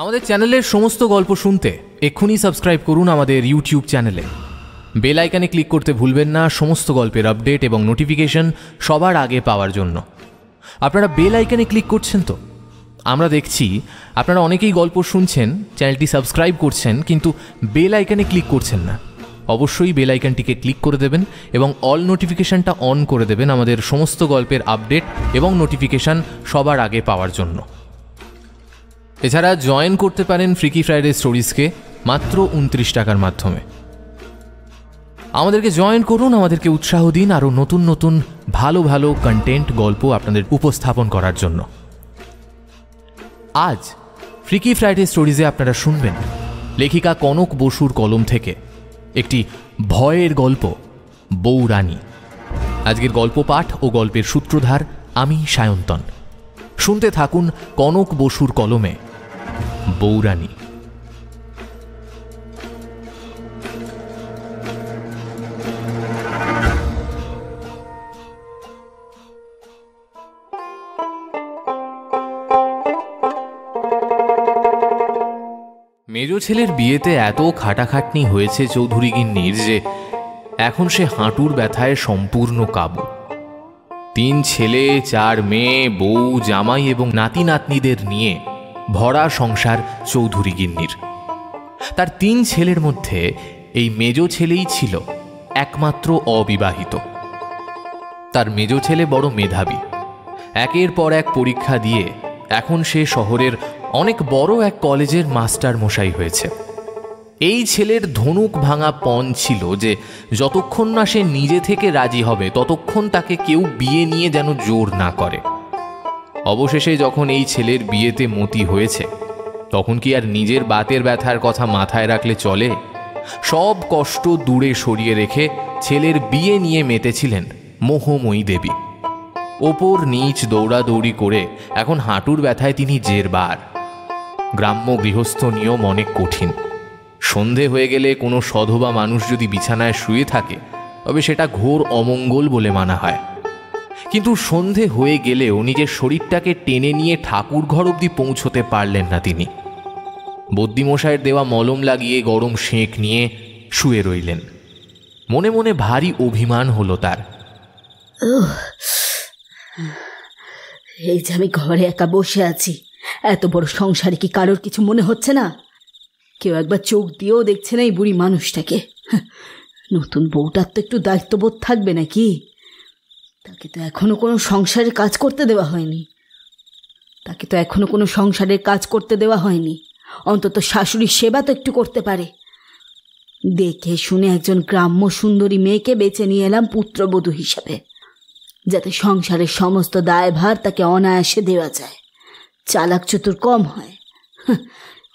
আমাদের চ্যানেলের সমস্ত গল্প শুনতে এক্ষুনি সাবস্ক্রাইব করুন আমাদের ইউটিউব চ্যানেলে। বেল আইকনে ক্লিক করতে ভুলবেন না সমস্ত গল্পের আপডেট এবং নোটিফিকেশন সবার আগে পাওয়ার জন্য। আপনারা বেল আইকনে ক্লিক করছেন তো? আমরা দেখছি আপনারা অনেকেই গল্প শুনছেন, চ্যানেলটি সাবস্ক্রাইব করছেন, কিন্তু বেল আইকনে ক্লিক করছেন না। অবশ্যই বেল আইকনটিকে ক্লিক করে দেবেন এবং অল নোটিফিকেশনটা অন করে দেবেন আমাদের সমস্ত গল্পের আপডেট এবং নোটিফিকেশান সবার আগে পাওয়ার জন্য। এছাড়া জয়েন করতে পারেন ফ্রিকি ফ্রাইডে স্টোরিজকে মাত্র 29 টাকার মাধ্যমে। আমাদেরকে জয়েন করুন, আমাদেরকে উৎসাহ দিন আরও নতুন নতুন ভালো ভালো কন্টেন্ট গল্প আপনাদের উপস্থাপন করার জন্য। আজ ফ্রিকি ফ্রাইডে স্টোরিজে আপনারা শুনবেন লেখিকা কনক বসুর কলম থেকে একটি ভয়ের গল্প, বউরানী। আজকের গল্প পাঠ ও গল্পের সূত্রধার আমি সায়ন্তন। শুনতে থাকুন কনক বসুর কলমে বউরানী। মেজো ছেলের বিয়েতে এত খাটাখাটনি হয়েছে চৌধুরী গিন্নির যে এখন সে হাঁটুর ব্যথায় সম্পূর্ণ কাবু। 3 ছেলে, 4 মেয়ে, বউ, জামাই এবং নাতি নাতনিদের নিয়ে ভরা সংসার চৌধুরী গিন্নির। তার 3 ছেলের মধ্যে এই মেজো ছেলেই ছিল একমাত্র অবিবাহিত। তার মেজো ছেলে বড় মেধাবী, একের পর এক পরীক্ষা দিয়ে এখন সে শহরের অনেক বড় এক কলেজের মাস্টার মশাই হয়েছে। এই ছেলের ধনুক ভাঙা পণ ছিল যে যতক্ষণ না সে নিজে থেকে রাজি হবে ততক্ষণ তাকে কেউ বিয়ে নিয়ে যেন জোর না করে। অবশেষে যখন এই ছেলের বিয়েতে মতি হয়েছে তখন কি আর নিজের বাতের ব্যথার কথা মাথায় রাখলে চলে? সব কষ্ট দূরে সরিয়ে রেখে ছেলের বিয়ে নিয়ে মেতেছিলেন মোহময়ী দেবী। ওপর নিচ দৌড়াদৌড়ি করে এখন হাঁটুর ব্যথায় তিনি জেরবার। গ্রাম্য গৃহস্থ নিয়ম অনেক কঠিন। সন্ধে হয়ে গেলে কোনো সধবা মানুষ যদি বিছানায় শুয়ে থাকে তবে সেটা ঘোর অমঙ্গল বলে মানা হয়। কিন্তু সন্ধে হয়ে গেলেও নিজের শরীরটাকে টেনে নিয়ে ঠাকুর ঘর অবধি পৌঁছতে পারলেন না তিনি। বদ্যিমশাইয়ের দেওয়া মলম লাগিয়ে গরম সেঁক নিয়ে শুয়ে রইলেন। মনে মনে ভারী অভিমান হলো তার। এই যে আমি ঘরে একা বসে আছি, এত বড় সংসারে কি কারোর কিছু মনে হচ্ছে না? কেউ একবার চোখ দিয়েও দেখছে না এই বুড়ি মানুষটাকে। নতুন বউটার তো একটু দায়িত্ববোধ থাকবে নাকি? তাকে তো এখনো কোনো সংসারের কাজ করতে দেওয়া হয়নি। অন্তত শাশুড়ির সেবা তো একটু করতে পারে। দেখে শুনে একজন গ্রাম্য সুন্দরী মেয়েকে বেছে নিয়ে এলাম পুত্রবধূ হিসাবে, যাতে সংসারের সমস্ত দায়ভার তাকে অনায়াসে দেওয়া যায়, চালাক চতুর কম হয়।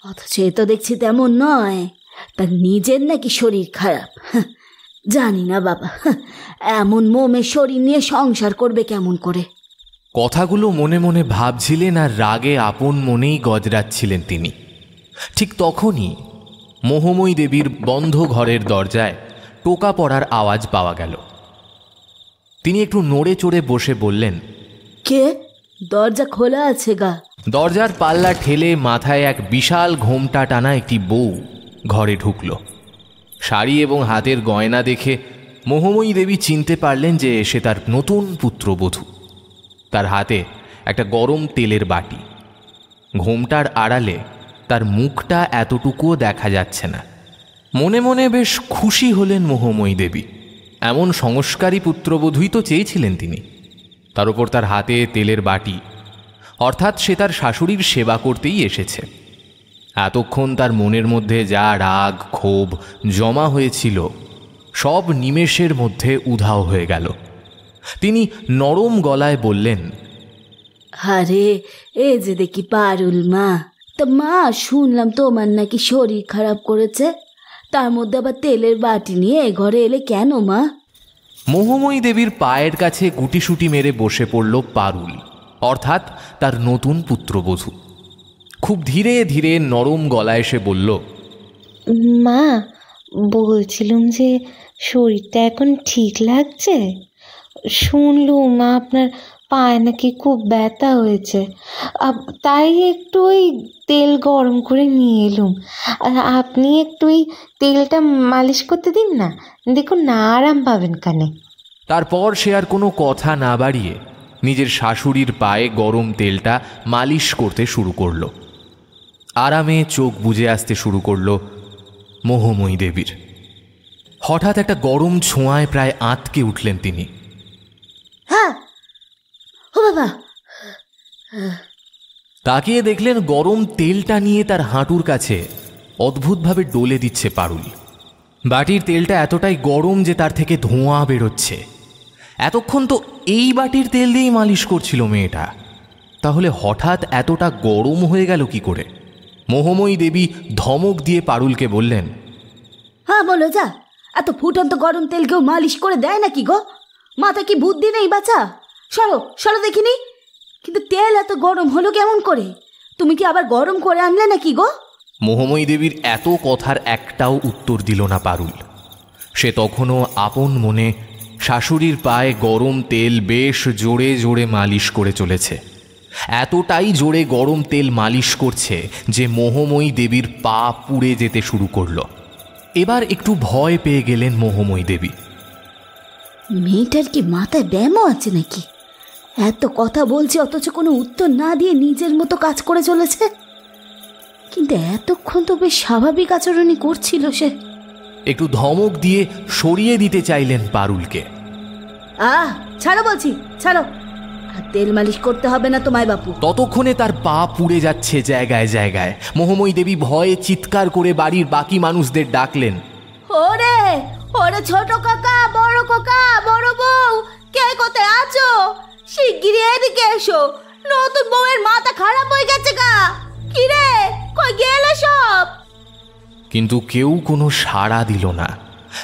অথচ এ তো দেখছি তেমন নয়। তার নিজের নাকি শরীর খারাপ। জানি না বাবা, এমন মোমে শরীর নিয়ে সংসার করবে কেমন করে? কথাগুলো মনে মনে ভাবছিলেন আর রাগে আপন মনেই গজরাচ্ছিলেন তিনি। ঠিক তখনই মোহময়ী দেবীর বন্ধ ঘরের দরজায় টোকা পড়ার আওয়াজ পাওয়া গেল। তিনি একটু নড়ে চড়ে বসে বললেন, কে? দরজা খোলা আছে গা। দরজার পাল্লা ঠেলে মাথায় এক বিশাল ঘোমটা টানা একটি বউ ঘরে ঢুকল। শাড়ি এবং হাতের গয়না দেখে মোহময়ী দেবী চিনতে পারলেন যে সে তার নতুন পুত্রবধূ। তার হাতে একটা গরম তেলের বাটি। ঘোমটার আড়ালে তার মুখটা এতটুকুও দেখা যাচ্ছে না। মনে মনে বেশ খুশি হলেন মোহময়ী দেবী। এমন সংস্কারী পুত্রবধূই তো চেয়েছিলেন তিনি। তার উপর তার হাতে তেলের বাটি, অর্থাৎ সে তার শাশুড়ির সেবা করতেই এসেছে। এতক্ষণ তার মনের মধ্যে যা রাগ ক্ষোভ জমা হয়েছিল সব নিমেষের মধ্যে উধাও হয়ে গেল। তিনি নরম গলায় বললেন, আরে এ যে দেখি পারুল মা। তা মা, শুনলাম তোমার নাকি শরীর খারাপ করেছে, তার মধ্যে আবার তেলের বাটি নিয়ে ঘরে এলে কেন মা? মোহময়ী দেবীর পায়ের কাছে গুটিসুটি মেরে বসে পড়ল পারুল, অর্থাৎ তার নতুন পুত্রবধূ। খুব ধীরে ধীরে নরম গলায় সে বলল, মা, বলছিলাম যে শরীরটা এখন ঠিক লাগছে। শুনলুম আপনার পায়ে নাকি খুব ব্যথা হয়েছে, তাই একটু ওই তেল গরম করে নিয়ে এলুম। আপনি একটু ওই তেলটা মালিশ করতে দিন না, দেখুন না আরাম পাবেন কানে। তারপর সে আর কোনো কথা না বাড়িয়ে নিজের শাশুড়ির পায়ে গরম তেলটা মালিশ করতে শুরু করলো। আরামে চোখ বুজে আসতে শুরু করলো মোহময়ী দেবীর। হঠাৎ একটা গরম ছোঁয়ায় প্রায় আঁতকে উঠলেন তিনি। হ্যাঁ, ও বাবা! তাকিয়ে দেখলেন গরম তেলটা নিয়ে তার হাঁটুর কাছে অদ্ভুতভাবে ডলে দিচ্ছে পারুল। বাটির তেলটা এতটাই গরম যে তার থেকে ধোঁয়া বেরোচ্ছে। এতক্ষণ তো এই বাটির তেল দিয়েই মালিশ করছিল মেয়েটা, তাহলে হঠাৎ এতটা গরম হয়ে গেল কি করে? মোহময়ী দেবী ধমক দিয়ে পারুলকে বললেন, হ্যাঁ বলো, যা। এত ফুটন্ত গরম তেল কেউ মালিশ করে দেয় নাকি গো? মাথা কি বুদ্ধি নেই বাছা? সরো সরো দেখিনি। কিন্তু তেল এত গরম হলো কেমন করে? তুমি কি আবার গরম করে আনলে নাকি গো? মোহময়ী দেবীর এত কথার একটাও উত্তর দিল না পারুল। সে তখনও আপন মনে শাশুড়ির পায়ে গরম তেল বেশ জোরে জোরে মালিশ করে চলেছে। এতটাই জোরে গরম তেল মালিশ করছে যে মোহময়ী দেবীর পা পুড়ে যেতে শুরু করলো। এবার একটু ভয় পেয়ে গেলেন মোহময়ী দেবী। মেয়েটার কি মাথায় ব্যায়ামও আছে নাকি? এত কথা বলছে অথচ কোনো উত্তর না দিয়ে নিজের মতো কাজ করে চলেছে। কিন্তু এতক্ষণ তো বেশ স্বাভাবিক আচরণই করছিল সে। একটু ধমক দিয়ে সরিয়ে দিতে চাইলেন পারুলকে। ছাড়ো বলছি, ছাড়ো। আর তেল মালিশ করতে হবে না তোমায় বাপু। ততক্ষণে তার পা পুড়ে যাচ্ছে জায়গায় জায়গায়। মোহময়ী দেবী ভয়ে চিৎকার করে বাড়ির বাকি মানুষদের ডাকলেন, ওরে ওরে ছোট কাকা, বড় কাকা, বড় বউ, কে কোথায় আছো? শিগগিরই এদিকে এসো, নতুন বউয়ের মাথা খারাপ হয়ে গেছে গা। কি রে, কই গেলে সব? কিন্তু কেউ কোনো সাড়া দিল না,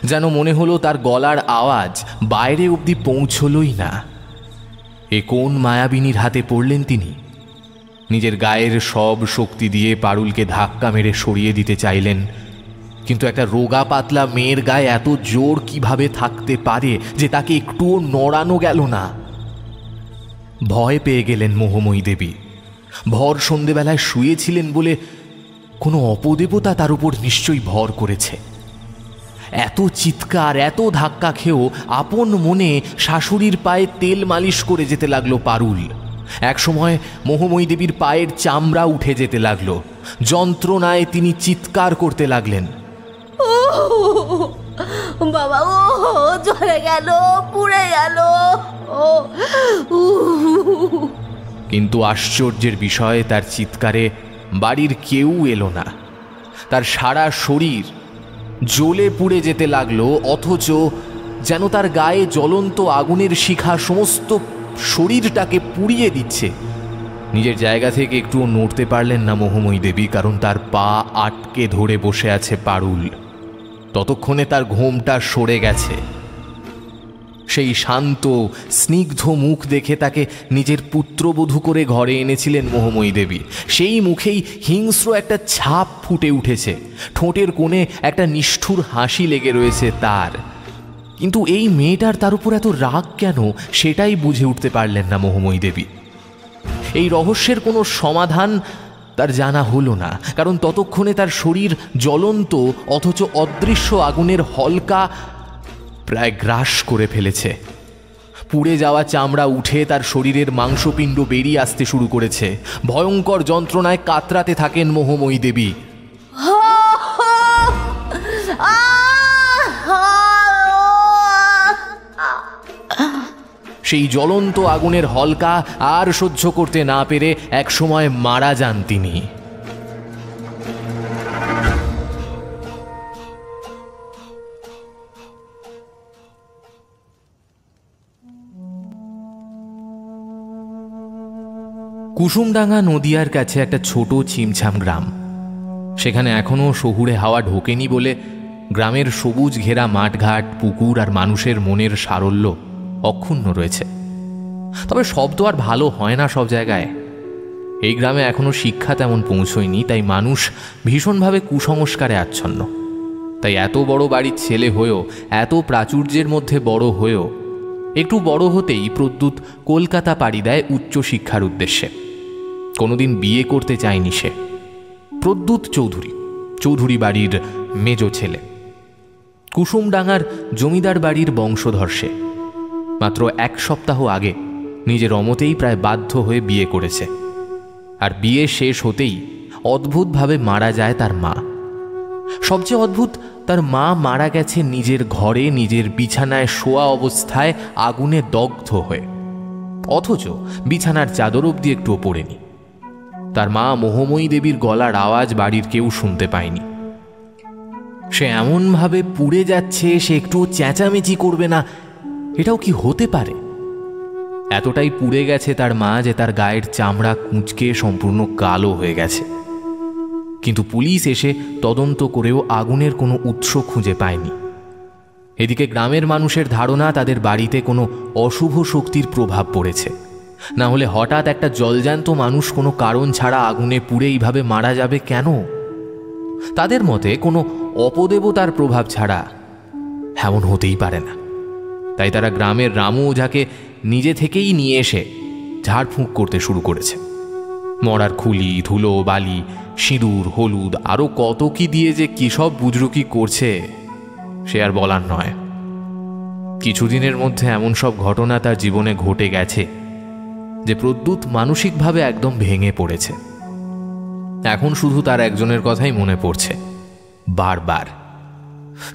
যেন মনে হলো তার গলার আওয়াজ বাইরে অবধি পৌঁছলই না। এ কোন মায়াবিনীর হাতে পড়লেন তিনি? নিজের গায়ের সব শক্তি দিয়ে পারুলকে ধাক্কা মেরে সরিয়ে দিতে চাইলেন, কিন্তু একটা রোগা পাতলা মেয়ের গায়ে এত জোর কিভাবে থাকতে পারে যে তাকে একটুও নড়ানো গেল না। ভয় পেয়ে গেলেন মোহময়ী দেবী। ভর সন্ধেবেলায় শুয়েছিলেন বলে কোনো অপদেবতা তার উপর নিশ্চয়ই ভর করেছে। এত চিৎকার, এত ধাক্কা খেয়েও আপন মনে শাশুড়ির পায়ে তেল মালিশ করে যেতে লাগলো পারুল। একসময় মোহময়ী দেবীর পায়ের চামড়া উঠে যেতে লাগলো। যন্ত্রণায় তিনি চিৎকার করতে লাগলেন, ও বাবা, ও জ্বলে গেল, পুড়ে গেল। কিন্তু আশ্চর্যের বিষয়, তার চিৎকারে বাড়ির কেউ এলো না। তার সারা শরীর জ্বলে পুড়ে যেতে লাগলো, অথচ যেন তার গায়ে জ্বলন্ত আগুনের শিখা সমস্ত শরীরটাকে পুড়িয়ে দিচ্ছে। নিজের জায়গা থেকে একটুও নড়তে পারলেন না মোহময়ী দেবী, কারণ তার পা আটকে ধরে বসে আছে পারুল। ততক্ষণে তার ঘোমটা সরে গেছে। সেই শান্ত স্নিগ্ধ মুখ দেখে তাকে নিজের পুত্রবধূ করে ঘরে এনেছিলেন মোহময়ী দেবী। সেই মুখেই হিংস্র একটা ছাপ ফুটে উঠেছে, ঠোঁটের কোণে একটা নিষ্ঠুর হাসি লেগে রয়েছে তার। কিন্তু এই মেয়েটার তার উপর এত রাগ কেন, সেটাই বুঝে উঠতে পারলেন না মোহময়ী দেবী। এই রহস্যের কোনো সমাধান তার জানা হলো না, কারণ ততক্ষণে তার শরীর জ্বলন্ত অথচ অদৃশ্য আগুনের হলকা প্রায় গ্রাস করে ফেলেছে। পুড়ে যাওয়া চামড়া উঠে তার শরীরের মাংসপিণ্ড বেরিয়ে আসতে শুরু করেছে। ভয়ঙ্কর যন্ত্রণায় কাতরাতে থাকেন মোহময়ী দেবী। সেই জ্বলন্ত আগুনের হলকা আর সহ্য করতে না পেরে একসময় মারা যান তিনি। কুসুমডাঙ্গা নদিয়ার কাছে একটা ছোট ছিমছাম গ্রাম। সেখানে এখনও শহুরে হাওয়া ঢোকেনি বলে গ্রামের সবুজ ঘেরা মাঠঘাট, পুকুর আর মানুষের মনের সারল্য অক্ষুণ্ণ রয়েছে। তবে শব্দ আর ভালো হয় না সব জায়গায়। এই গ্রামে এখনও শিক্ষা তেমন পৌঁছয়নি, তাই মানুষ ভীষণভাবে কুসংস্কারে আচ্ছন্ন। তাই এত বড় বাড়ির ছেলে হয়েও, এত প্রাচুর্যের মধ্যে বড় হয়েও একটু বড় হতেই প্রদ্যুৎ কলকাতা পাড়ি দেয় উচ্চশিক্ষার উদ্দেশ্যে। কোনোদিন বিয়ে করতে চায়নি সে। প্রদ্যুৎ চৌধুরী বাড়ির মেজ ছেলে, কুসুমডাঙ্গার জমিদার বাড়ির বংশধর সে। মাত্র 1 সপ্তাহ আগে নিজের অমতেই প্রায় বাধ্য হয়ে বিয়ে করেছে। আর বিয়ে শেষ হতেই অদ্ভুতভাবে মারা যায় তার মা। সবচেয়ে অদ্ভুত, তার মা মারা গেছে নিজের ঘরে, নিজের বিছানায় শোয়া অবস্থায় আগুনে দগ্ধ হয়ে, অথচ বিছানার চাদর অবধি একটুও পড়েনি। তার মা মোহময়ী দেবীর গলার আওয়াজ বাড়ির কেউ শুনতে পায়নি। সে এমনভাবে পুড়ে যাচ্ছে, সে একটুও চেঁচামেচি করবে না, এটাও কি হতে পারে? এতটাই পুড়ে গেছে তার মা যে তার গায়ের চামড়া কুঁচকে সম্পূর্ণ কালো হয়ে গেছে। কিন্তু পুলিশ এসে তদন্ত করেও আগুনের কোনো উৎস খুঁজে পায়নি। এদিকে গ্রামের মানুষের ধারণা তাদের বাড়িতে কোনো অশুভ শক্তির প্রভাব পড়েছে, না হলে হঠাৎ একটা জলজ্যান্ত মানুষ কোনো কারণ ছাড়া আগুনে পুড়ে এইভাবে মারা যাবে কেন? তাদের মতে কোনো অপদেবতার প্রভাব ছাড়া এমন হতেই পারে না। তাই তারা গ্রামের রামু ওঝাকে নিজে থেকেই নিয়ে এসে ঝাড়ফুঁক করতে শুরু করেছে। মরার খুলি, ধুলো, বালি, সিঁদুর, হলুদ, আরও কত কি দিয়ে যে কী সব বুজরুকি করছে সে আর বলার নয়। কিছুদিনের মধ্যে এমন সব ঘটনা তার জীবনে ঘটে গেছে যে প্রদ্যুৎ মানসিকভাবে একদম ভেঙে পড়েছে। এখন শুধু তার একজনের কথাই মনে পড়ছে বারবার।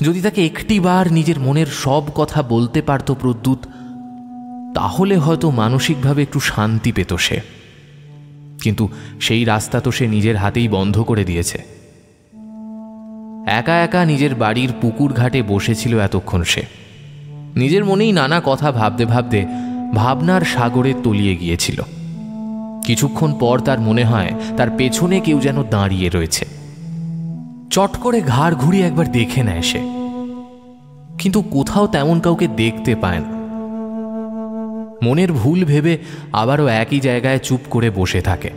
যদি তাকে একটিবার নিজের মনের সব কথা বলতে পারত প্রদ্যুৎ, তাহলে হয়তো মানসিকভাবে একটু শান্তি পেত সে। কিন্তু সেই রাস্তা তো সে নিজের হাতেই বন্ধ করে দিয়েছে। একা একা নিজের বাড়ির পুকুর ঘাটে বসেছিল এতক্ষণ সে। নিজের মনেই নানা কথা ভাবতে ভাবতে ভাবনার সাগরে তলিয়ে গিয়েছিল। কিছুক্ষণ পর তার মনে হয় তার পেছনে কেউ যেন দাঁড়িয়ে রয়েছে। চট করে ঘাড় ঘুরিয়ে একবার দেখে নেয় সে, কিন্তু কোথাও তেমন কাউকে দেখতে পায় না। মনের ভুল ভেবে আবারও একই জায়গায় চুপ করে বসে থাকে।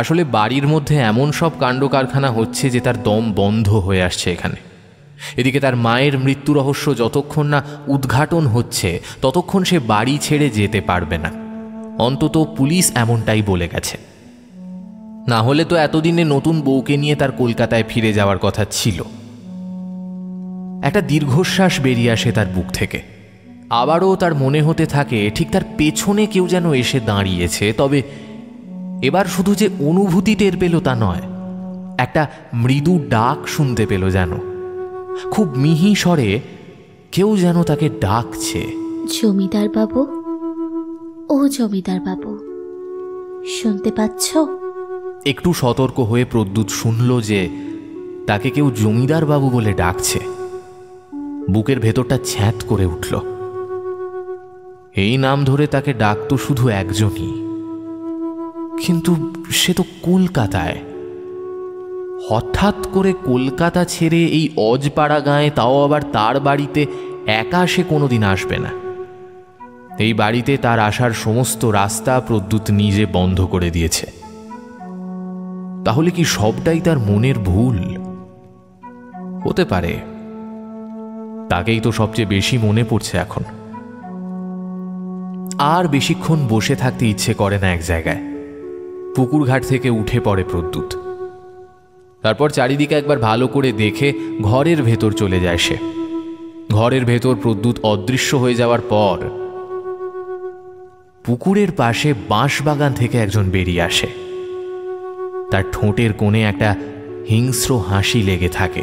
আসলে বাড়ির মধ্যে এমন সব কাণ্ড কারখানা হচ্ছে যে তার দম বন্ধ হয়ে আসছে এখানে। এদিকে তার মায়ের মৃত্যু রহস্য যতক্ষণ না উদ্ঘাটন হচ্ছে ততক্ষণ সে বাড়ি ছেড়ে যেতে পারবে না। অন্তত পুলিশ এমনটাই বলে গেছে। না হলে তো এতদিনে নতুন বউকে নিয়ে তার কলকাতায় ফিরে যাওয়ার কথা ছিল। একটা দীর্ঘশ্বাস বেরিয়ে আসে তার বুক থেকে। আবারও তার মনে হতে থাকে ঠিক তার পেছনে কেউ যেন এসে দাঁড়িয়েছে। তবে এবার শুধু যে অনুভূতি টের পেল তা নয়, একটা মৃদু ডাক শুনতে পেল, যেন খুব মিহি স্বরে কেউ যেন তাকে ডাকছে। জমিদার বাবু, ও জমিদার বাবু, শুনতে পাচ্ছ? একটু সতর্ক হয়ে প্রদ্যুৎ শুনল যে তাকে কেউ জমিদার বাবু বলে ডাকছে। বুকের ভেতরটা ছ্যাঁত করে উঠল। এই নাম ধরে তাকে ডাকতো শুধু একজনই, কিন্তু সে তো কলকাতায়। হঠাৎ করে কলকাতা ছেড়ে এই অজপাড়া গাঁয়ে, তাও আবার তার বাড়িতে একা সে কোনোদিন আসবে না। এই বাড়িতে তার আসার সমস্ত রাস্তা প্রদ্যুৎ নিজে বন্ধ করে দিয়েছে। তাহলে কি সবটাই তার মনের ভুল? হতে পারে। তাকেই তো সবচেয়ে বেশি মনে পড়ছে এখন। আর বেশিক্ষণ বসে থাকতে ইচ্ছে করে না এক জায়গায়। পুকুর ঘাট থেকে উঠে পড়ে প্রদ্যুৎ। তারপর চারিদিকে একবার ভালো করে দেখে ঘরের ভেতর চলে যায় সে। ঘরের ভেতর প্রদ্যুৎ অদৃশ্য হয়ে যাওয়ার পর পুকুরের পাশে বাঁশবাগান থেকে একজন বেরিয়ে আসে। তার ঠোঁটের কোণে একটা হিংস্র হাসি লেগে থাকে।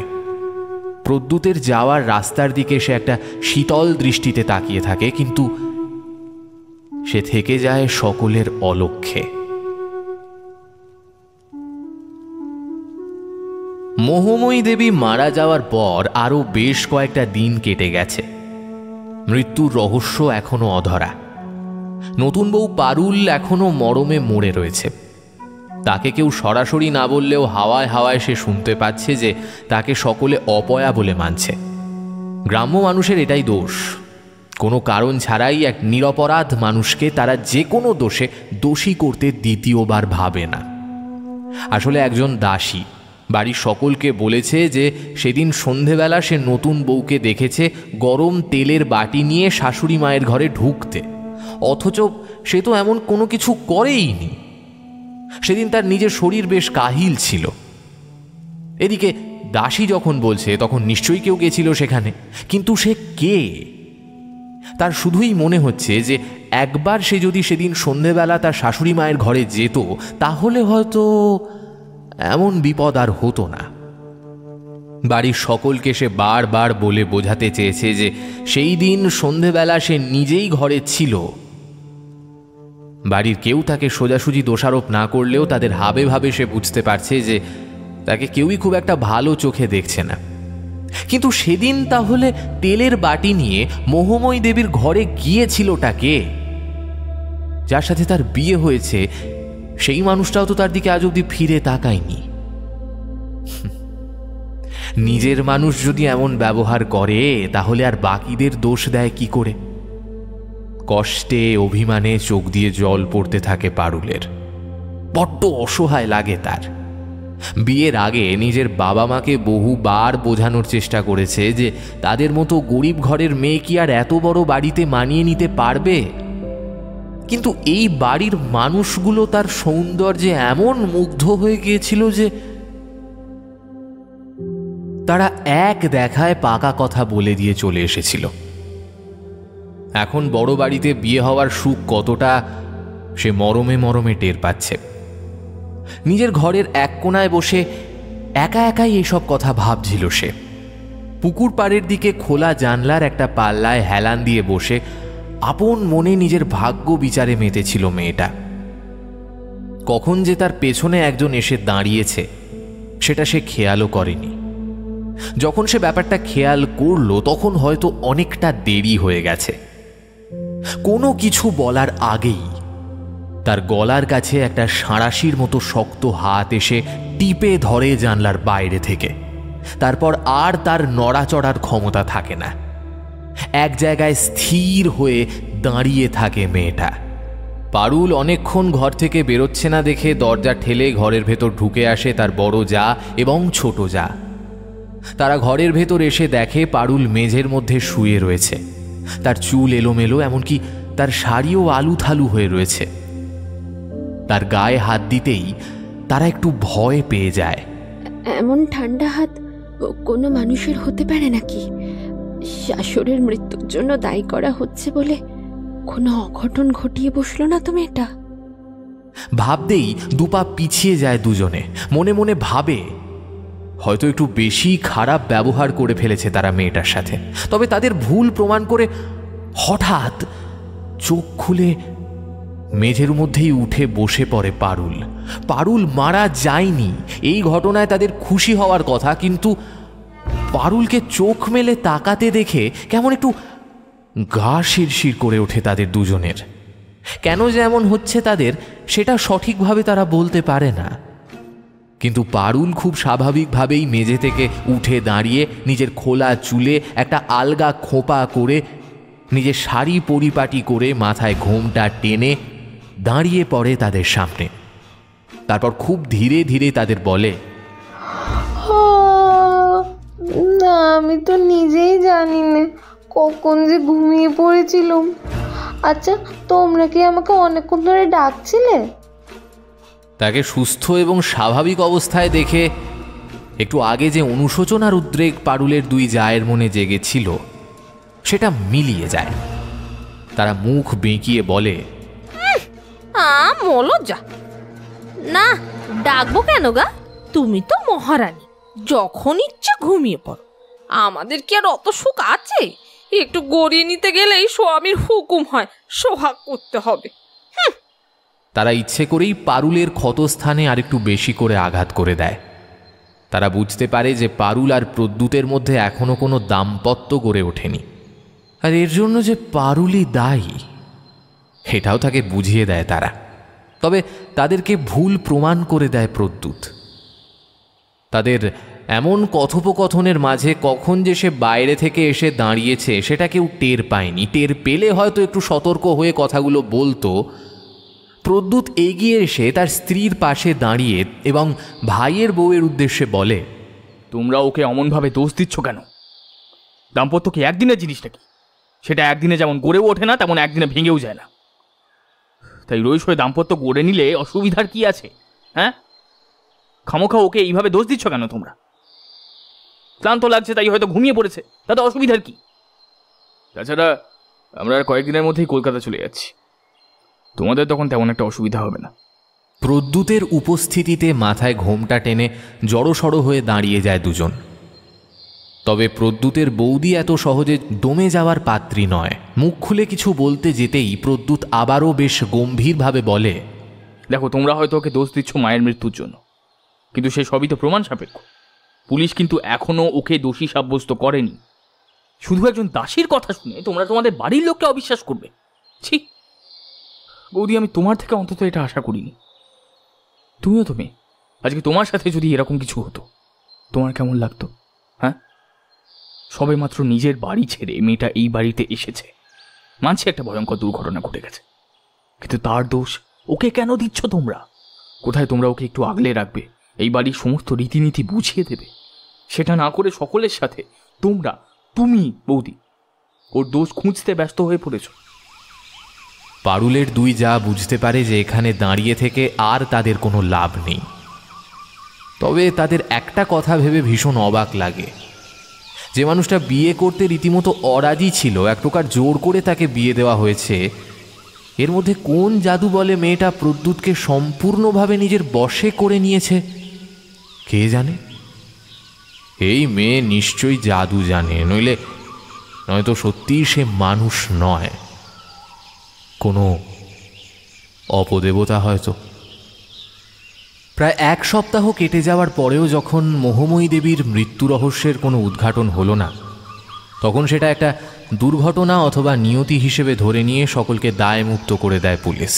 প্রদ্যুতের যাওয়ার রাস্তার দিকে সে একটা শীতল দৃষ্টিতে তাকিয়ে থাকে, কিন্তু সে থেকে যায় সকলের অলক্ষ্যে। মোহময়ী দেবী মারা যাওয়ার পর আরও বেশ কয়েকটা দিন কেটে গেছে। মৃত্যুর রহস্য এখনো অধরা। নতুন বউ পারুল এখনো মরমে মরে রয়েছে। তাকে কেউ সরাসরি না বললেও হাওয়ায় হাওয়ায় সে শুনতে পাচ্ছে যে তাকে সকলে অপয়া বলে মানছে। গ্রাম্য মানুষের এটাই দোষ। কোনো কারণ ছাড়াই এক নিরপরাধ মানুষকে তারা যে কোনো দোষে দোষী করতে দ্বিতীয়বার ভাবে না। আসলে একজন দাসী বাড়ির সকলকে বলেছে যে সেদিন সন্ধেবেলা সে নতুন বউকে দেখেছে গরম তেলের বাটি নিয়ে শাশুড়ি মায়ের ঘরে ঢুকতে, অথচ সে তো এমন কোনো কিছু করেইনি। সেদিন তার নিজের শরীর বেশ কাহিল ছিল। এদিকে দাসী যখন বলছে তখন নিশ্চয়ই কেউ গেছিল সেখানে, কিন্তু সে কে? তার শুধুই মনে হচ্ছে যে একবার সে যদি সেদিন সন্ধেবেলা তার শাশুড়ি মায়ের ঘরে যেত তাহলে হয়তো এমন বিপদ আর হতো না। বাড়ির সকলকে সে বারবার বলে বোঝাতে চেয়েছে যে সেই দিন সন্ধেবেলা সে নিজেই ঘরে ছিল। বাড়ির কেউ তাকে সোজাসুজি দোষারোপ না করলেও তাদের হাবে ভাবে সে বুঝতে পারছে যে তাকে কেউই খুব একটা ভালো চোখে দেখছে না। কিন্তু সেদিন তাহলে তেলের বাটি নিয়ে মোহময়ী দেবীর ঘরে গিয়েছিলটা কে? যার সাথে তার বিয়ে হয়েছে সেই মানুষটাও তো তার দিকে আজ অব্দি ফিরে তাকায়নি। নিজের মানুষ যদি এমন ব্যবহার করে তাহলে আর বাকিদের দোষ দেয় কি করে? কষ্টে অভিমানে চোখ দিয়ে জল পড়তে থাকে পারুলের। বড্ড অসহায় লাগে তার। বিয়ের আগে নিজের বাবা মাকে বহুবার বোঝানোর চেষ্টা করেছে যে তাদের মতো গরিব ঘরের মেয়ে কি আর এত বড় বাড়িতে মানিয়ে নিতে পারবে। কিন্তু এই বাড়ির মানুষগুলো তার সৌন্দর্যে এমন মুগ্ধ হয়ে গিয়েছিল যে তারা এক দেখায় পাকা কথা বলে দিয়ে চলে এসেছিল। এখন বড় বাড়িতে বিয়ে হওয়ার সুখ কতটা সে মরমে মরমে টের পাচ্ছে। নিজের ঘরের এক কোণায় বসে একা একাই এসব কথা ভাবছিল সে। পুকুর পাড়ের দিকে খোলা জানলার একটা পাল্লায় হেলান দিয়ে বসে আপন মনে নিজের ভাগ্য বিচারে মেতেছিল মেয়েটা। কখন যে তার পেছনে একজন এসে দাঁড়িয়েছে সেটা সে খেয়ালও করেনি। যখন সে ব্যাপারটা খেয়াল করলো তখন হয়তো অনেকটা দেরি হয়ে গেছে। কোনো কিছু বলার আগেই তার গলার কাছে একটা সাঁড়াশির মতো শক্ত হাত এসে টিপে ধরে জানলার বাইরে থেকে। তারপর আর তার নড়াচড়ার ক্ষমতা থাকে না। এক জায়গায় স্থির হয়ে দাঁড়িয়ে থাকে মেয়েটা। পারুল অনেকক্ষণ ঘর থেকে বেরোচ্ছে না দেখে দরজা ঠেলে ঘরের ভেতর ঢুকে আসে তার বড় জা এবং ছোট জা। তারা ঘরের ভেতর এসে দেখে পারুল মেঝের মধ্যে শুয়ে রয়েছে। তার চুল এলোমেলো, এমনকি তার শাড়িও আলুথালু হয়ে রয়েছে। তার গায়ে হাত দিতেই তারা একটু ভয় পেয়ে যায়। এমন ঠান্ডা হাত কোনো মানুষের হতে পারে নাকি? শাশুড়ির মৃত্যুর জন্য দায়ী করা হচ্ছে বলে কোনো অঘটন ঘটিয়ে বসলো না তুমি? এটা ভাবতেই দুপা পিছিয়ে যায় দুজনে। মনে মনে ভাবে হয়তো একটু বেশি খারাপ ব্যবহার করে ফেলেছে তারা মেয়েটার সাথে। তবে তাদের ভুল প্রমাণ করে হঠাৎ চোখ খুলে মেঝের মধ্যেই উঠে বসে পড়ে পারুল। পারুল মারা যায়নি, এই ঘটনায় তাদের খুশি হওয়ার কথা, কিন্তু পারুলকে চোখ মেলে তাকাতে দেখে কেমন একটু গা শিরশির করে ওঠে তাদের দুজনের। কেন যে এমন হচ্ছে তাদের সেটা সঠিকভাবে তারা বলতে পারে না। কিন্তু পারুল খুব স্বাভাবিকভাবেই মেঝে থেকে উঠে দাঁড়িয়ে নিজের খোলা চুলে একটা আলগা খোঁপা করে নিজের শাড়ি পরিপাটি করে মাথায় ঘোমটা টেনে দাঁড়িয়ে পড়ে তাদের সামনে। তারপর খুব ধীরে ধীরে তাদের বলে, না আমি তো নিজেই জানি না কখন যে ঘুমিয়ে পড়েছিলাম। আচ্ছা তোমরা কি আমাকে অনেকক্ষণ ধরে ডাকছিলে? তাকে সুস্থ এবং স্বাভাবিক অবস্থায় দেখে একটু আগে যে অনুশোচন আর উদ্রেক পারুলের দুই জায়ের মনে জেগেছিল সেটা মিলিয়ে যায়। তারা মুখ বেঁকিয়ে বলে, মলজা না, ডাকবো কেন গা? তুমি তো মহারানী, যখন ইচ্ছা ঘুমিয়ে পড়ো। আমাদের কি আর অত সুখ আছে? একটু গড়িয়ে নিতে গেলেই স্বামীর হুকুম হয়, সোহাগ করতে হবে। তারা ইচ্ছে করেই পারুলের ক্ষতস্থানে আরেকটু বেশি করে আঘাত করে দেয়। তারা বুঝতে পারে যে পারুল আর প্রদ্যুতের মধ্যে এখনো কোনো দাম্পত্য গড়ে ওঠেনি, আর এর জন্য যে পারুলই দায়ী এটাও তাকে বুঝিয়ে দেয় তারা। তবে তাদেরকে ভুল প্রমাণ করে দেয় প্রদ্যুৎ। তাদের এমন কথোপকথনের মাঝে কখন যে সে বাইরে থেকে এসে দাঁড়িয়েছে সেটা কেউ টের পায়নি। টের পেলে হয়তো একটু সতর্ক হয়ে কথাগুলো বলতো, প্রদ্যুৎ এগিয়ে এসে তার স্ত্রীর পাশে দাঁড়িয়ে এবং ভাইয়ের বউয়ের উদ্দেশ্যে বলে, তোমরা ওকে অমনভাবে দোষ দিচ্ছ কেন? দাম্পত্য কি একদিনের জিনিস নাকি? সেটা একদিনে যেমন গড়েও ওঠে না, তেমন একদিনে ভেঙেও যায় না। তাই রইস হয়ে দাম্পত্য গড়ে নিলে অসুবিধার কি আছে? হ্যাঁ, খামোখা ওকে এইভাবে দোষ দিচ্ছ কেন তোমরা? ক্লান্ত লাগছে তাই হয়তো ঘুমিয়ে পড়েছে, তাতে অসুবিধার কি? তাছাড়া আমরা আর কয়েকদিনের মধ্যেই কলকাতা চলে যাচ্ছি, তোমাদের তখন তেমন একটা অসুবিধা হবে না। প্রদ্যুতের উপস্থিতিতে মাথায় ঘোমটা টেনে জড়সড় হয়ে দাঁড়িয়ে যায় দুজন। তবে প্রদ্যুতের বৌদি এত সহজে দমে যাওয়ার পাত্রী নয়। মুখ খুলে কিছু বলতে যেতেই প্রদ্যুৎ আবারও বেশ গম্ভীরভাবে বলে, দেখো, তোমরা হয়তো ওকে দোষ দিচ্ছ মায়ের মৃত্যুর জন্য, কিন্তু সে সবই তো প্রমাণ সাপেক্ষ। পুলিশ কিন্তু এখনো ওকে দোষী সাব্যস্ত করেনি। শুধু একজন দাসীর কথা শুনে তোমরা তোমাদের বাড়ির লোককে অবিশ্বাস করবে? ছি বৌদি, আমি তোমার থেকে অন্তত এটা আশা করিনি। তুমিও তো মেয়ে, আজকে তোমার সাথে যদি এরকম কিছু হতো তোমার কেমন লাগতো? হ্যাঁ, সবে মাত্র নিজের বাড়ি ছেড়ে মেয়েটা এই বাড়িতে এসেছে, মানছি একটা ভয়ঙ্কর দুর্ঘটনা ঘটে গেছে, কিন্তু তার দোষ ওকে কেন দিচ্ছ তোমরা? কোথায় তোমরা ওকে একটু আগলে রাখবে, এই বাড়ির সমস্ত রীতিনীতি বুঝিয়ে দেবে, সেটা না করে সকলের সাথে তুমি বৌদি ওর দোষ খুঁজতে ব্যস্ত হয়ে পড়েছ। পারুলের দুই যা বুঝতে পারে যে এখানে দাঁড়িয়ে থেকে আর তাদের কোনো লাভ নেই। তবে তাদের একটা কথা ভেবে ভীষণ অবাক লাগে, যে মানুষটা বিয়ে করতে রীতিমতো অরাজি ছিল, এক প্রকার জোর করে তাকে বিয়ে দেওয়া হয়েছে, এর মধ্যে কোন জাদু বলে মেয়েটা প্রদ্যুৎকে সম্পূর্ণভাবে নিজের বশে করে নিয়েছে কে জানে। এই মেয়ে নিশ্চয়ই জাদু জানে, নয়তো সত্যিই সে মানুষ নয়, কোনো অপদেবতা হয়তো। প্রায় এক সপ্তাহ কেটে যাওয়ার পরেও যখন মোহময়ী দেবীর মৃত্যু রহস্যের কোনো উদ্ঘাটন হলো না, তখন সেটা একটা দুর্ঘটনা অথবা নিয়তি হিসেবে ধরে নিয়ে সকলকে দায়মুক্ত করে দেয় পুলিশ।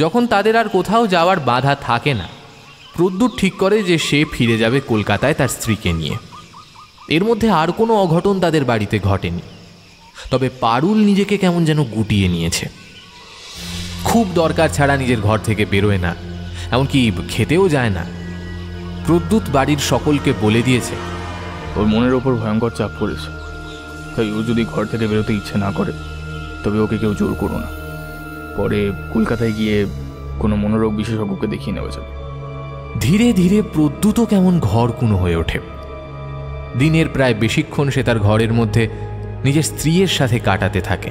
যখন তাদের আর কোথাও যাওয়ার বাধা থাকে না, প্রদ্যুৎ ঠিক করে যে সে ফিরে যাবে কলকাতায় তার স্ত্রীকে নিয়ে। এর মধ্যে আর কোনো অঘটন তাদের বাড়িতে ঘটেনি। তবে পারুল নিজেকে কেমন যেন গুটিয়ে নিয়েছে। খুব দরকার ছাড়া নিজের ঘর থেকে বেরোয় না, এমনকি খেতেও যায় না। প্রদ্যুৎ বাড়ির সকলকে বলে দিয়েছে ওর মনের ওপর ভয়ঙ্কর চাপ পড়েছে, তাই ও যদি ঘর থেকে বেরোতে ইচ্ছে না করে তবে ওকে কেউ জোর করো না, পরে কলকাতায় গিয়ে কোনো মনোরোগ বিশেষজ্ঞকে দেখিয়ে নেওয়া যাবে। ধীরে ধীরে প্রদ্যুৎও কেমন ঘরকুনো হয়ে ওঠে। দিনের প্রায় বেশিক্ষণ সে তার ঘরের মধ্যে নিজের স্ত্রীর সাথে কাটাতে থাকে।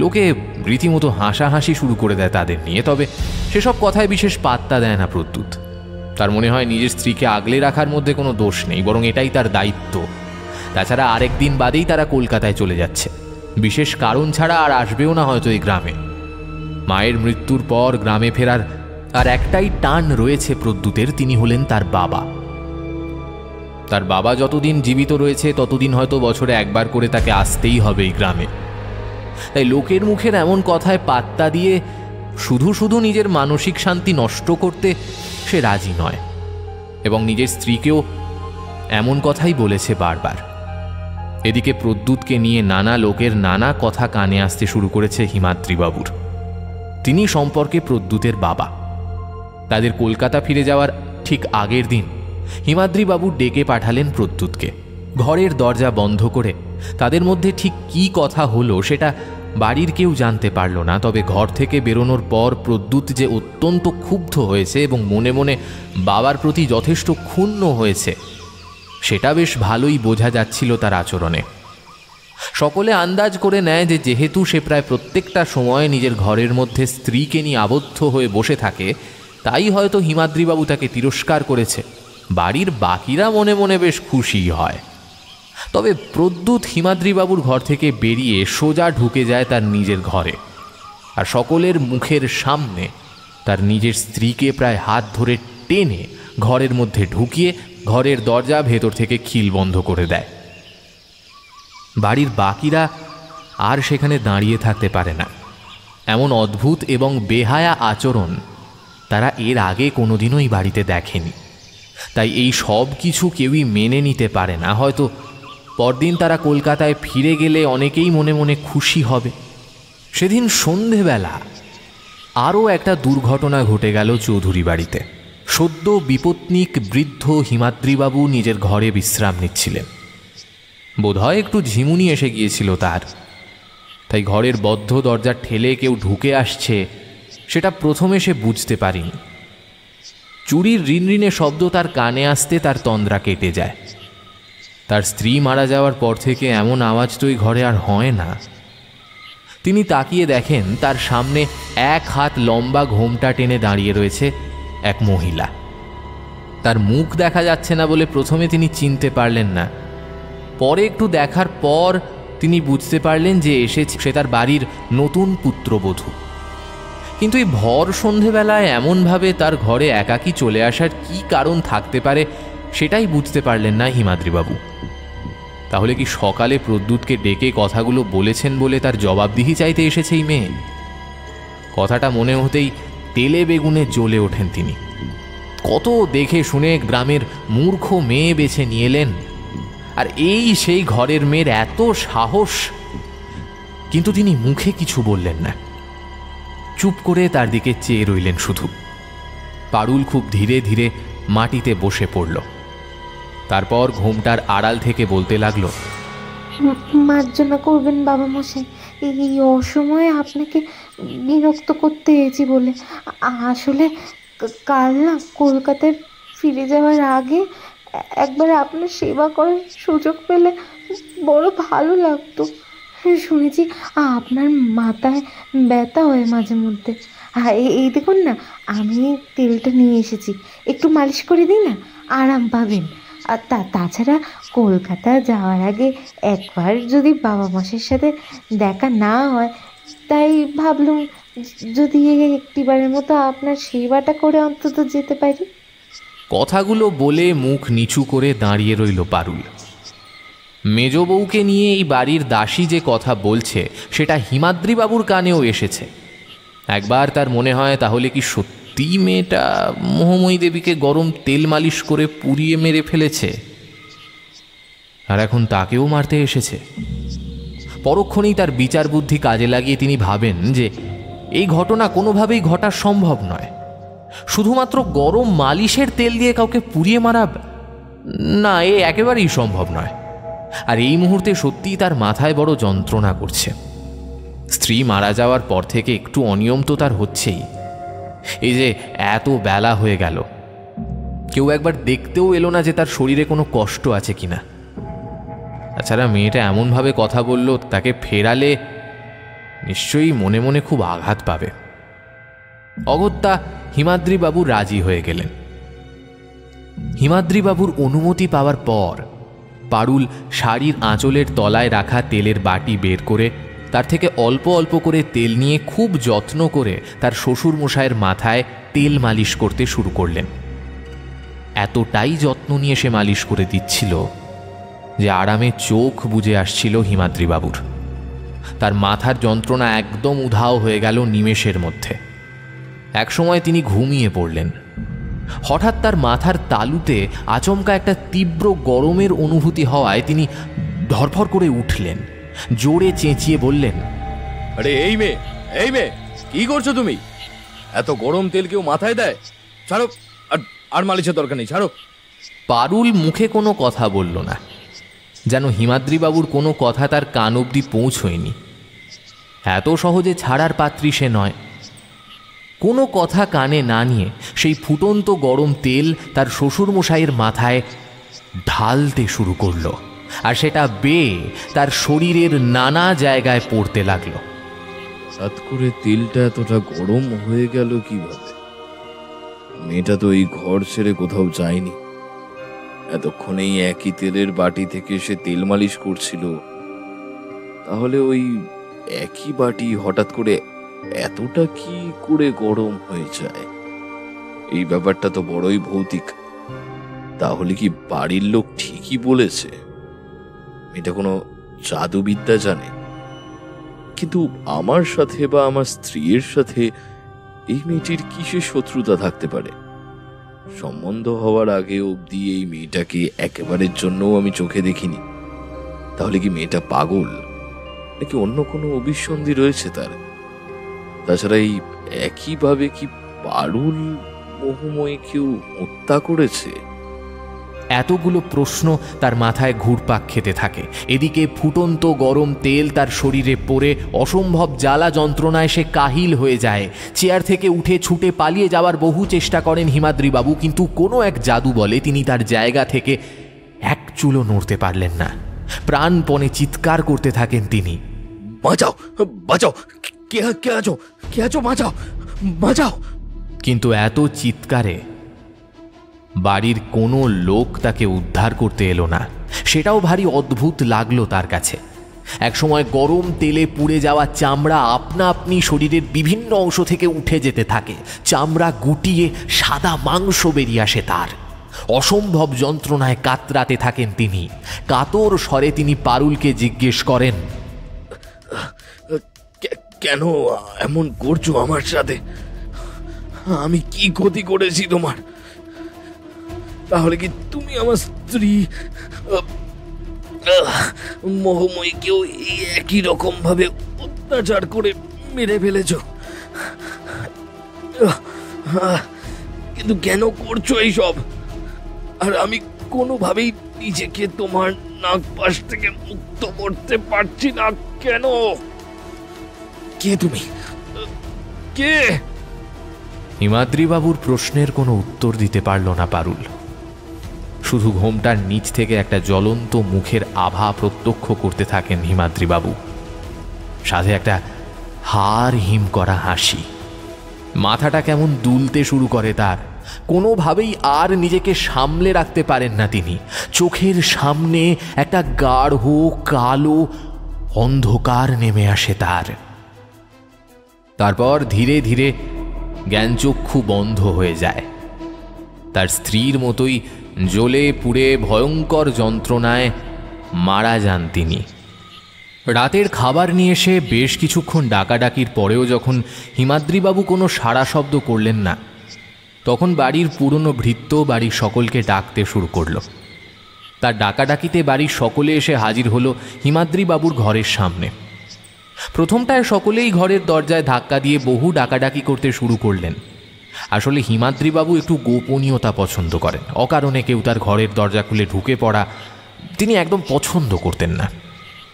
লোকে রীতিমতো হাসাহাসি শুরু করে দেয় তাদের নিয়ে, তবে সেসব কথায় বিশেষ পাত্তা দেয় না প্রদ্যুৎ। তার মনে হয় নিজের স্ত্রীকে আগলে রাখার মধ্যে কোনো দোষ নেই, বরং এটাই তার দায়িত্ব। তাছাড়া আরেক দিন বাদেই তারা কলকাতায় চলে যাচ্ছে, বিশেষ কারণ ছাড়া আর আসবেও না হয়তো এই গ্রামে। মায়ের মৃত্যুর পর গ্রামে ফেরার আর একটাই টান রয়েছে প্রদ্যুতের, তিনি হলেন তার বাবা। তার বাবা যতদিন জীবিত রয়েছে ততদিন হয়তো বছরে একবার করে তাকে আসতেই হবে এই গ্রামে। তাই লোকের মুখের এমন কথায় পাত্তা দিয়ে শুধু শুধু নিজের মানসিক শান্তি নষ্ট করতে সে রাজি নয়, এবং নিজের স্ত্রীকেও এমন কথাই বলেছে বারবার। এদিকে প্রদ্যুৎকে নিয়ে নানা লোকের নানা কথা কানে আসতে শুরু করেছে হিমাদ্রিবাবুর। তিনি সম্পর্কে প্রদ্যুতের বাবা। তাদের কলকাতা ফিরে যাওয়ার ঠিক আগের দিন হিমাদ্রিবাবু ডেকে পাঠালেন প্রদ্যুৎকে। ঘরের দরজা বন্ধ করে তাদের মধ্যে ঠিক কী কথা হলো সেটা বাড়ির কেউ জানতে পারল না। তবে ঘর থেকে বেরোনোর পর প্রদ্যুৎ যে অত্যন্ত ক্ষুব্ধ হয়েছে এবং মনে মনে বাবার প্রতি যথেষ্ট ক্ষুণ্ণ হয়েছে, সেটা বেশ ভালোই বোঝা যাচ্ছিল তার আচরণে। সকলে আন্দাজ করে নেয় যে যেহেতু সে প্রায় প্রত্যেকটা সময় নিজের ঘরের মধ্যে স্ত্রীকে নিয়ে আবদ্ধ হয়ে বসে থাকে, তাই হয়তো হিমাদ্রিবাবু তাকে তিরস্কার করেছে। বাড়ির বাকিরা মনে মনে বেশ খুশি হয়। তবে প্রদ্যুৎ হিমাদ্রিবাবুর ঘর থেকে বেরিয়ে সোজা ঢুকে যায় তার নিজের ঘরে, আর সকলের মুখের সামনে তার নিজের স্ত্রীকে প্রায় হাত ধরে টেনে ঘরের মধ্যে ঢুকিয়ে ঘরের দরজা ভেতর থেকে খিল বন্ধ করে দেয়। বাড়ির বাকিরা আর সেখানে দাঁড়িয়ে থাকতে পারে না। এমন অদ্ভুত এবং বেহায়া আচরণ তারা এর আগে কোনোদিনই বাড়িতে দেখেনি। তাই এই সব কিছু কেউই মেনে নিতে পারে না। হয়তো পরদিন তারা কলকাতায় ফিরে গেলে অনেকেই মনে মনে খুশি হবে। সেদিন সন্ধেবেলা আরও একটা দুর্ঘটনা ঘটে গেল চৌধুরী বাড়িতে। সদ্য বিপত্নিক বৃদ্ধ হিমাদ্রিবাবু নিজের ঘরে বিশ্রাম নিচ্ছিলেন। বোধহয় একটু ঝিমুনি এসে গিয়েছিল তার, তাই ঘরের বদ্ধ দরজা ঠেলে কেউ ঢুকে আসছে সেটা প্রথমে সে বুঝতে পারেনি। চুরির রিনরিনে শব্দ তার কানে আসতে তার তন্দ্রা কেটে যায়। তার স্ত্রী মারা যাওয়ার পর থেকে এমন আওয়াজ তো এই ঘরে আর হয় না। তিনি তাকিয়ে দেখেন তার সামনে 1 হাত লম্বা ঘোমটা টেনে দাঁড়িয়ে রয়েছে এক মহিলা। তার মুখ দেখা যাচ্ছে না বলে প্রথমে তিনি চিনতে পারলেন না। পরে একটু দেখার পর তিনি বুঝতে পারলেন যে এসেছে সে তার বাড়ির নতুন পুত্রবধূ। কিন্তু এই ভর সন্ধেবেলায় এমনভাবে তার ঘরে একাকী চলে আসার কি কারণ থাকতে পারে সেটাই বুঝতে পারলেন না হিমাদ্রিবাবু। তাহলে কি সকালে প্রদ্যুৎকে ডেকে কথাগুলো বলেছেন বলে তার জবাবদিহি চাইতে এসেছে এই মেয়ে? কথাটা মনে হতেই তেলে বেগুনে জ্বলে ওঠেন তিনি। কত দেখে শুনে গ্রামের মূর্খ মেয়ে বেছে নিয়ে এলেন, আর এই সেই ঘরের মেয়ের এত সাহস! কিন্তু তিনি মুখে কিছু বললেন না, চুপ করে তার দিকে চেয়ে রইলেন শুধু। পারুল খুব ধীরে ধীরে মাটিতে বসে পড়ল। তারপর ঘোমটার আড়াল থেকে বলতে লাগলো, মার্জনা করবেন বাবা মশাই, এই অসময়ে আপনাকে বিরক্ত করতে এসেছি বলে। আসলে কাল না কলকাতায় ফিরে যাওয়ার আগে একবার আপনার সেবা করার সুযোগ পেলে বড় ভালো লাগতো। শুনেছি আপনার মাথায় ব্যথা হয় মাঝে মধ্যে। এই দেখুন না, আমি তেলটা নিয়ে এসেছি, একটু মালিশ করে দিই না, আরাম পাবেন। আর তাছাড়া কলকাতা যাওয়ার আগে একবার যদি বাবা মাসের সাথে দেখা না হয়, তাই ভাবলুম যদি একটিবারের মতো আপনার সেবাটা করে অন্তত যেতে পারি। কথাগুলো বলে মুখ নিচু করে দাঁড়িয়ে রইল পারুল। মেজ বউকে নিয়ে এই বাড়ির দাসী যে কথা বলছে সেটা হিমাদ্রিবাবুর কানেও এসেছে। একবার তার মনে হয় তাহলে কি সত্যি মেয়েটা মোহময়ী দেবীকে গরম তেল মালিশ করে পুড়িয়ে মেরে ফেলেছে, আর এখন তাকেও মারতে এসেছে। পরক্ষণেই তার বিচার বুদ্ধি কাজে লাগিয়ে তিনি ভাবেন যে এই ঘটনা কোনোভাবেই ঘটা সম্ভব নয়। শুধুমাত্র গরম মালিশের তেল দিয়ে কাউকে পুড়িয়ে মারা, না, এ একেবারেই সম্ভব নয়। আর এই মুহূর্তে সত্যিই তার মাথায় বড় যন্ত্রণা করছে। স্ত্রী মারা যাওয়ার পর থেকে একটু অনিয়ম তো তার হচ্ছেই। এই যে এত বেলা হয়ে গেল, কেউ একবার দেখতেও এলো না যে তার শরীরে কোনো কষ্ট আছে কিনা। তাছাড়া মেয়েটা এমনভাবে কথা বলল, তাকে ফেরালে নিশ্চয়ই মনে মনে খুব আঘাত পাবে। অগত্যা হিমাদ্রিবাবু রাজি হয়ে গেলেন। হিমাদ্রিবাবুর অনুমতি পাওয়ার পর পারুল শাড়ির আঁচলের তলায় রাখা তেলের বাটি বের করে তার থেকে অল্প অল্প করে তেল নিয়ে খুব যত্ন করে তার শ্বশুর মশাইয়ের মাথায় তেল মালিশ করতে শুরু করলেন। এতটাই যত্ন নিয়ে সে মালিশ করে দিচ্ছিল যে আরামে চোখ বুজে আসছিল হিমাদ্রিবাবুর। তার মাথার যন্ত্রণা একদম উধাও হয়ে গেল নিমেষের মধ্যে। একসময় তিনি ঘুমিয়ে পড়লেন। হঠাৎ তার মাথার তালুতে আচমকা একটা তীব্র গরমের অনুভূতি হওয়ায় তিনি ধরফর করে উঠলেন, জোরে চেঁচিয়ে বললেন, আরে এই মেয়ে, এই মেয়ে, কি করছো তুমি? এত গরম তেল কেউ মাথায় দেয়? ছাড়ো, আর মালিশের দরকার নেই, ছাড়ো। পারুল মুখে কোনো কথা বলল না, যেন হিমাদ্রিবাবুর কোনো কথা তার কান অবধি পৌঁছয়নি। এত সহজে ছাড়ার পাত্রী সে নয়। কোনো কথা কানে না নিয়ে সেই ফুটন্ত গরম তেল তার শ্বশুরমশাইয়ের মাথায় ঢালতে শুরু করল, আর সেটা বেয়ে তার শরীরের নানা জায়গায় পড়তে লাগলো। হঠাৎ করে তেলটা এতটা গরম হয়ে গেল কিভাবে? মেয়েটা তো এই ঘর ছেড়ে কোথাও যায়নি। এতক্ষণেই একই তেলের বাটি থেকে সে তেল মালিশ করছিল। তাহলে ওই একই বাটি হঠাৎ করে এতটা কি করে গরম হয়ে যায়? এই ব্যাপারটা তো বড়ই ভৌতিক। তাহলে কি বাড়ির লোক ঠিকই বলেছে? এটা কোনো জাদুবিদ্যা জানে? কিন্তু আমার সাথে বা আমার স্ত্রীর সাথে এই মেয়েটির কিসের শত্রুতা থাকতে পারে? সম্বন্ধ হওয়ার আগে অবধি এই মেয়েটাকে একেবারের জন্যও আমি চোখে দেখিনি। তাহলে কি মেয়েটা পাগল, নাকি অন্য কোনো অভিসন্ধি রয়েছে তার? তাছাড়া এই একইভাবে কি পারুল মোহময়ীকেও হত্যা করেছে? এতগুলো প্রশ্ন তার মাথায় ঘুরপাক খেতে থাকে। এদিকে ফুটন্ত গরম তেল তার শরীরে পড়ে অসম্ভব জ্বালা যন্ত্রণায় সে কাহিল হয়ে যায়। চেয়ার থেকে উঠে ছুটে পালিয়ে যাওয়ার বহু চেষ্টা করেন হিমাদ্রিবাবু, কিন্তু কোনো এক জাদু বলে তিনি তার জায়গা থেকে এক চুলও নড়তে পারলেন না। প্রাণপণে চিৎকার করতে থাকেন তিনি, বাঁচাও বাঁচাও, কে আছো, বাঁচাও বাঁচাও। কিন্তু এত চিৎকারে বাড়ির কোনো লোক তাকে উদ্ধার করতে এলো না। সেটাও ভারী অদ্ভুত লাগলো তার কাছে। একসময় গরম তেলে পুড়ে যাওয়া চামড়া আপনা আপনি শরীরের বিভিন্ন অংশ থেকে উঠে যেতে থাকে। চামড়া গুটিয়ে সাদা মাংস বেরিয়ে আসে তার। অসম্ভব যন্ত্রণায় কাতরাতে থাকেন তিনি। কাতর স্বরে তিনি পারুলকে জিজ্ঞেস করেন, কেন এমন করছো আমার সাথে? আমি কি ক্ষতি করেছি তোমার? তাহলে কি তুমি আমার স্ত্রী মোহময়ীকেও এই একই রকম ভাবে অত্যাচার করে মেরে ফেলেছ? কিন্তু কেন করছো এইসব? আর আমি কোনোভাবেই নিজেকে তোমার নাগপাশ থেকে মুক্ত করতে পারছি না কেন? কে তুমি? কে? হিমাদ্রিবাবুর প্রশ্নের কোনো উত্তর দিতে পারল না পারুল। শুধু ঘোমটার নিচ থেকে একটা জ্বলন্ত মুখের আভা প্রত্যক্ষ করতে থাকেন হিমাদ্রিবাবু, সাথে একটা হাড় হিম করা হাসি। মাথাটা কেমন দুলতে শুরু করে তার। কোনোভাবেই আর নিজেকে সামলে রাখতে পারেন না তিনি। চোখের সামনে একটা গাঢ় কালো অন্ধকার নেমে আসে তার। তারপর ধীরে ধীরে জ্ঞানচক্ষু বন্ধ হয়ে যায়। তার স্ত্রীর মতোই জ্বলে পুড়ে ভয়ঙ্কর যন্ত্রণায় মারা যান তিনি। রাতের খাবার নিয়ে এসে বেশ কিছুক্ষণ ডাকাডাকির পরেও যখন হিমাদ্রিবাবু কোনো সাড়া শব্দ করলেন না, তখন বাড়ির পুরনো ভৃত্য বাড়ির সকলকে ডাকতে শুরু করল। তার ডাকাডাকিতে বাড়ির সকলে এসে হাজির হলো হিমাদ্রিবাবুর ঘরের সামনে। প্রথমটায় সকলেই ঘরের দরজায় ধাক্কা দিয়ে বহু ডাকাডাকি করতে শুরু করলেন। আসলে হিমাদ্রিবাবু একটু গোপনীয়তা পছন্দ করেন। অকারণে কেউ তার ঘরের দরজা খুলে ঢুকে পড়া তিনি একদম পছন্দ করতেন না।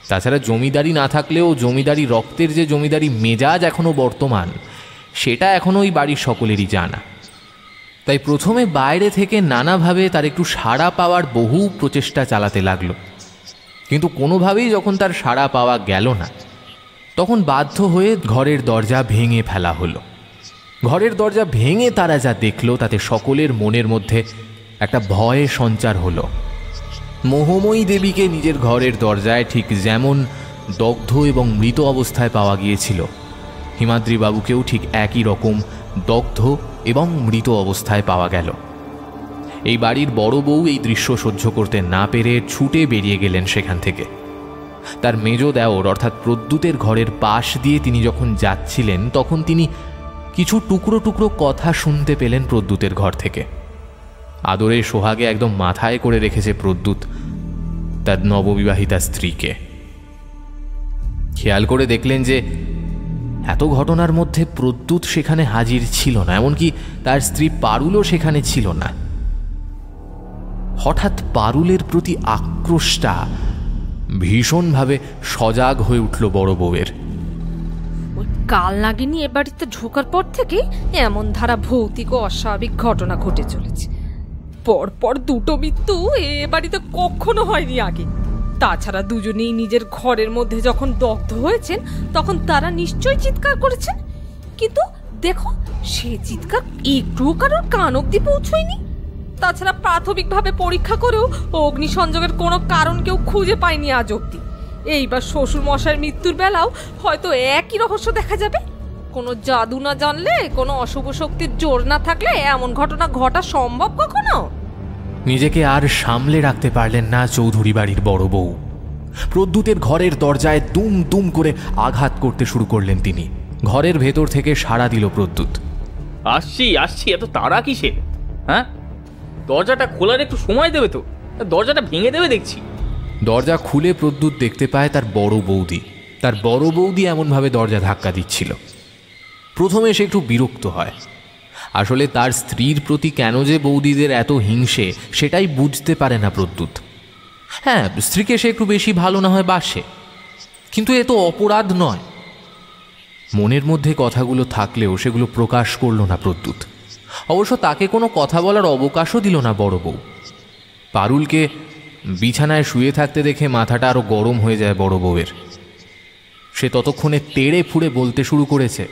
তাছাড়া জমিদারি না থাকলেও জমিদারি রক্তের যে জমিদারি মেজাজ এখনও বর্তমান, সেটা এখনও ওই বাড়ির সকলেরই জানা। তাই প্রথমে বাইরে থেকে নানাভাবে তার একটু সাড়া পাওয়ার বহু প্রচেষ্টা চালাতে লাগলো, কিন্তু কোনোভাবেই যখন তার সাড়া পাওয়া গেল না, তখন বাধ্য হয়ে ঘরের দরজা ভেঙে ফেলা হলো। ঘরের দরজা ভেঙে তারা যা দেখল তাতে সকলের মনের মধ্যে একটা ভয়ের সঞ্চার হলো। মোহময়ী দেবীকে নিজের ঘরের দরজায় ঠিক যেমন দগ্ধ এবং মৃত অবস্থায় পাওয়া গিয়েছিল, হিমাদ্রিবাবুকেও ঠিক একই রকম দগ্ধ এবং মৃত অবস্থায় পাওয়া গেল। এই বাড়ির বড় বউ এই দৃশ্য সহ্য করতে না পেরে ছুটে বেরিয়ে গেলেন সেখান থেকে। তার মেজ দেওর অর্থাৎ প্রদ্যুতের ঘরের পাশ দিয়ে তিনি যখন যাচ্ছিলেন, তখন তিনি কিছু টুকরো টুকরো কথা শুনতে পেলেন প্রদ্যুতের ঘর থেকে। আদরে সোহাগে একদম মাথায় করে রেখেছে প্রদ্যুৎ তার নববিবাহিতা স্ত্রীকে। খেয়াল করে দেখলেন যে এত ঘটনার মধ্যে প্রদ্যুৎ সেখানে হাজির ছিল না, এমনকি তার স্ত্রী পারুলও সেখানে ছিল না। হঠাৎ পারুলের প্রতি আক্রোশটা ভীষণভাবে সজাগ হয়ে উঠল বড় বউয়ের। ওই কাল নাগিনী এ বাড়িতে ঢোকার পর থেকে এমন ধারা ভৌতিক ও অস্বাভাবিক ঘটনা ঘটে চলেছে। পরপর দুটো মৃত্যু এ বাড়িতে কখনো হয়নি আগে। তাছাড়া দুজনেই নিজের ঘরের মধ্যে যখন দগ্ধ হয়েছেন, তখন তারা নিশ্চয়ই চিৎকার করেছেন, কিন্তু দেখো সে চিৎকার একটুও কারোর কান অব্দি পৌঁছয়নি। তাছাড়া প্রাথমিকভাবে পরীক্ষা করেও অগ্নিসংযোগের কোনো কারণ কেউ খুঁজে পায়নি আজ অব্দি। এইবার শ্বশুর মশাইয়ের মৃত্যুর বেলাও হয়তো একই রহস্য দেখা যাবে। কোনো জাদু না জানলে, কোনো অশুভ শক্তির জোর না থাকলে এমন ঘটনা ঘটা সম্ভব কখনো? নিজেকে আর সামলে রাখতে পারলেন না চৌধুরী বাড়ির বড় বউ। প্রদ্যুতের ঘরের দরজায় দুম দুম করে আঘাত করতে শুরু করলেন তিনি। ঘরের ভেতর থেকে সাড়া দিল প্রদ্যুৎ। আসছি আসছি, এত তাড়া কিসের? হ্যাঁ, দরজাটা খোলার একটু সময় দেবে তো, দরজাটা ভেঙে দেবে দেখছি। দরজা খুলে প্রদ্যুৎ দেখতে পায় তার বড় বৌদি। তার বড় বৌদি এমনভাবে দরজা ধাক্কা দিচ্ছিল। প্রথমে সে একটু বিরক্ত হয়। আসলে তার স্ত্রীর প্রতি কেন যে বৌদিদের এত হিংসে সেটাই বুঝতে পারে না প্রদ্যুৎ। হ্যাঁ, স্ত্রীকে সে একটু বেশি ভালো না হয় বাসে, কিন্তু এ তো অপরাধ নয়। মনের মধ্যে কথাগুলো থাকলেও সেগুলো প্রকাশ করল না প্রদ্যুৎ। অবশ্য তাকে কোনো কথা বলার অবকাশও দিল না বড় বউ। পারুলকে বিছানায় শুয়ে থাকতে দেখে মাথাটা আরো গরম হয়ে যায় বড় বউয়ের। সে ততক্ষণে তেড়ে ফুড়ে বলতে শুরু করেছে,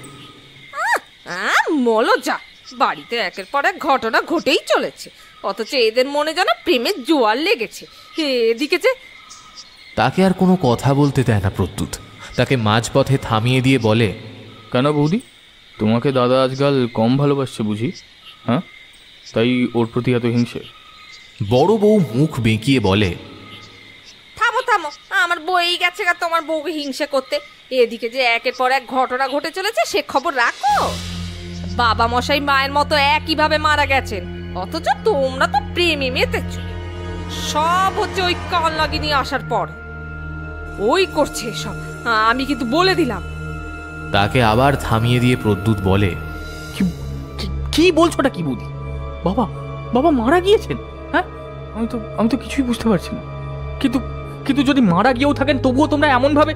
মলজা, বাড়িতে একের পর এক ঘটনা ঘটেই চলেছে, অথচ এদের মনে যেন প্রেমের জোয়ার লেগেছে। এদিকে যে তাকে আর কোনো কথা বলতে দেয় না প্রদ্যুৎ। তাকে মাঝপথে থামিয়ে দিয়ে বলে, কেন বৌদি, তোমাকে দাদা আজকাল কম ভালোবাসছে বুঝি? হ্যাঁ, তাই ওর প্রতি এত হিংসে? বড় বউ মুখ বেঁকিয়ে বলে, থামো থামো, আমার বই গেছে গা তোমার বউকে হিংসা করতে। এদিকে যে একের পর এক ঘটনা ঘটে চলেছে সে খবর রাখো। বাবা মশাই মায়ের মতো একইভাবে মারা গেছেন, অথচ তোমরা তো প্রেমে মেতেছ। সব হচ্ছে ওই কাল লাগিনি আসার পর। ওই করছে সব, আমি কিন্তু বলে দিলাম। তাকে আবার থামিয়ে দিয়ে প্রদ্যুৎ বলে, কি বলছোটা কি বৌদি? বাবা বাবা মারা গিয়েছেন? হ্যাঁ, আমি তো কিছুই বুঝতে পারছি না। কিন্তু কিন্তু যদি মারা গিয়েও থাকেন তবুও তোমরা এমনভাবে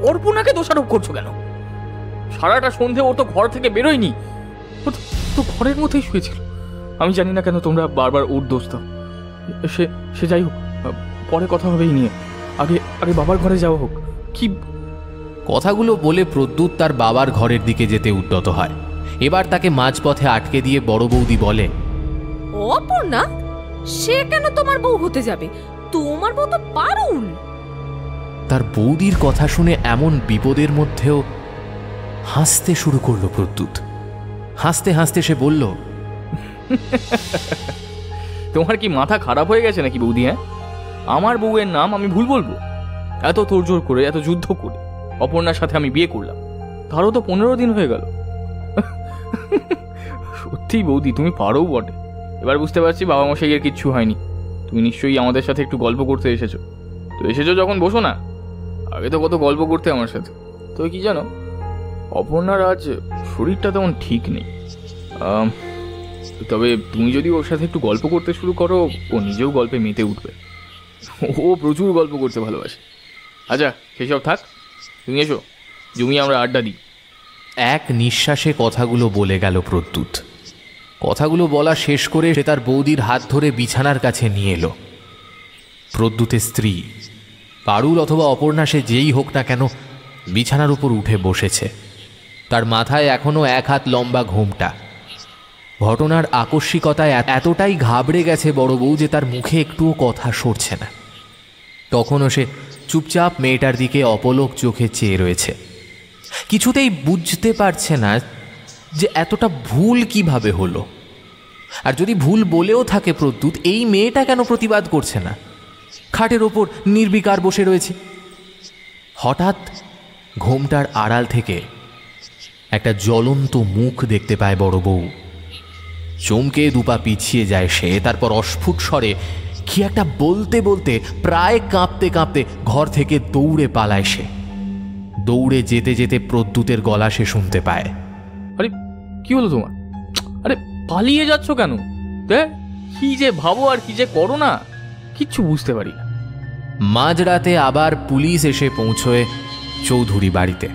অর্পণাকে দোষারোপ করছো কেন? সারাটা সন্ধে ও তো ঘর থেকে বেরোয়নি, ও তো ঘরের মধ্যেই শুয়েছিল। আমি জানি না কেন তোমরা বারবার ওর দোষ দাও। সে যাই হোক, পরে কথা হবে এই নিয়ে। আগে বাবার ঘরে যাওয়া হোক। কি কথাগুলো বলে প্রদ্যুৎ তার বাবার ঘরের দিকে যেতে উদ্যত হয়। এবার তাকে মাঝপথে আটকে দিয়ে বড় বৌদি বলে, অপর্ণা, সে কেন তোমার বউ হতে যাবে? তোমার বউ তো পারুল। তার বৌদির কথা শুনে এমন বিপদের মধ্যেও হাসতে শুরু করলো প্রদ্যুৎ। হাসতে হাসতে সে বলল, তোমার কি মাথা খারাপ হয়ে গেছে নাকি বৌদি? হ্যাঁ, আমার বউয়ের নাম আমি ভুল বলবো? এত তোড়জোড় করে, এত যুদ্ধ করে অপর্ণার সাথে আমি বিয়ে করলাম, তারও তো 15 দিন হয়ে গেল। সত্যি বৌদি, তুমি পারো বটে। এবার বুঝতে পারছি বাবা মশাইয়ের কিচ্ছু হয়নি। তুমি নিশ্চয়ই আমাদের সাথে একটু গল্প করতে এসেছো। তো এসেছো যখন বসো না, আগে তো কত গল্প করতে আমার সাথে। তো কি জানো, অপর্ণার আজ শরীরটা তেমন ঠিক নেই। তবে তুমি যদি ওর সাথে একটু গল্প করতে শুরু করো, ও নিজেও গল্পে মেতে উঠবে। ও প্রচুর গল্প করতে ভালোবাসে। আচ্ছা, সেসব থাক, তুমি এসো, জমিয়ে আমরা আড্ডা দিই। এক নিঃশ্বাসে কথাগুলো বলে গেল প্রদ্যুৎ। কথাগুলো বলা শেষ করে সে তার বৌদির হাত ধরে বিছানার কাছে নিয়ে এলো। প্রদ্যুতের স্ত্রী পারুল অথবা অপর্ণা, সে যেই হোক না কেন, বিছানার উপর উঠে বসেছে। তার মাথায় এখনো 1 হাত লম্বা ঘোমটা। ঘটনার আকস্মিকতায় এতটাই ঘাবড়ে গেছে বড় বউ যে তার মুখে একটুও কথা সরছে না। তখনও সে চুপচাপ মেয়েটার দিকে অপলক চোখে চেয়ে রয়েছে। কিছুতেই বুঝতে পারছে না যে এতটা ভুল কিভাবে হলো। আর যদি ভুল বলেও থাকে প্রদ্যুৎ, এই মেয়েটা কেন প্রতিবাদ করছে না? খাটের ওপর নির্বিকার বসে রয়েছে। হঠাৎ ঘোমটার আড়াল থেকে একটা জ্বলন্ত মুখ দেখতে পায় বড় বউ। চমকে দুপা পিছিয়ে যায় সে। তারপর অস্ফুট স্বরে কি একটা বলতে বলতে প্রায় কাঁপতে কাঁপতে ঘর থেকে দৌড়ে পালায় সে। দৌড়ে যেতে যেতে প্রদ্যুতের গলা সে শুনতে পায়, আরে কি হলো তোমার? আরে পালিয়ে যাচ্ছ কেন? কি যে ভাবো আর কি যে করো না, কিচ্ছু বুঝতে পারি না। মাঝরাতে আবার পুলিশ এসে পৌঁছয় চৌধুরী বাড়িতে।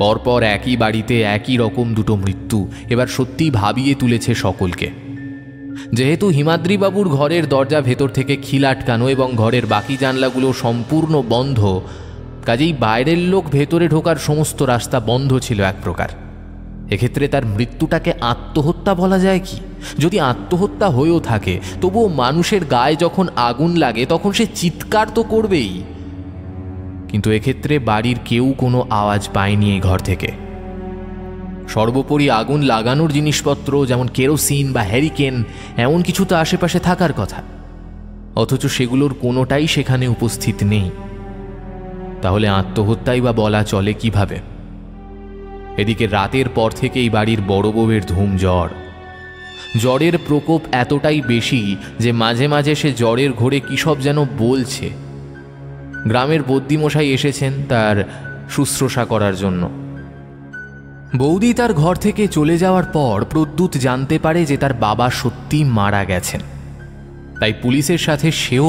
পরপর একই বাড়িতে একই রকম দুটো মৃত্যু এবার সত্যিই ভাবিয়ে তুলেছে সকলকে। যেহেতু হিমাদ্রিবাবুর ঘরের দরজা ভেতর থেকে খিল আটকানো এবং ঘরের বাকি জানলাগুলো সম্পূর্ণ বন্ধ, কাজেই বাইরের লোক ভেতরে ঢোকার সমস্ত রাস্তা বন্ধ ছিল এক প্রকার। এক্ষেত্রে তার মৃত্যুটাকে আত্মহত্যা বলা যায় কি? যদি আত্মহত্যা হয়েও থাকে, তবুও মানুষের গায়ে যখন আগুন লাগে তখন সে চিৎকার তো করবেই। কিন্তু এক্ষেত্রে বাড়ির কেউ কোনো আওয়াজ পায়নি এই ঘর থেকে। সর্বোপরি আগুন লাগানোর জিনিসপত্র যেমন কেরোসিন বা হ্যারিকেন এমন কিছু তো আশেপাশে থাকার কথা, অথচ সেগুলোর কোনোটাই সেখানে উপস্থিত নেই। তাহলে আত্মহত্যাই বা বলা চলে কিভাবে? এদিকে রাতের পর থেকেই বাড়ির বড় বউয়ের ধুম জ্বর। জ্বরের প্রকোপ এতটাই বেশি যে মাঝে মাঝে সে জ্বরের ঘোরে কী সব যেন বলছে। গ্রামের বদ্যিমশাই এসেছেন তার শুশ্রূষা করার জন্য। বৌদি তার ঘর থেকে চলে যাওয়ার পর প্রদ্যুৎ জানতে পারে যে তার বাবা সত্যি মারা গেছেন। তাই পুলিশের সাথে সেও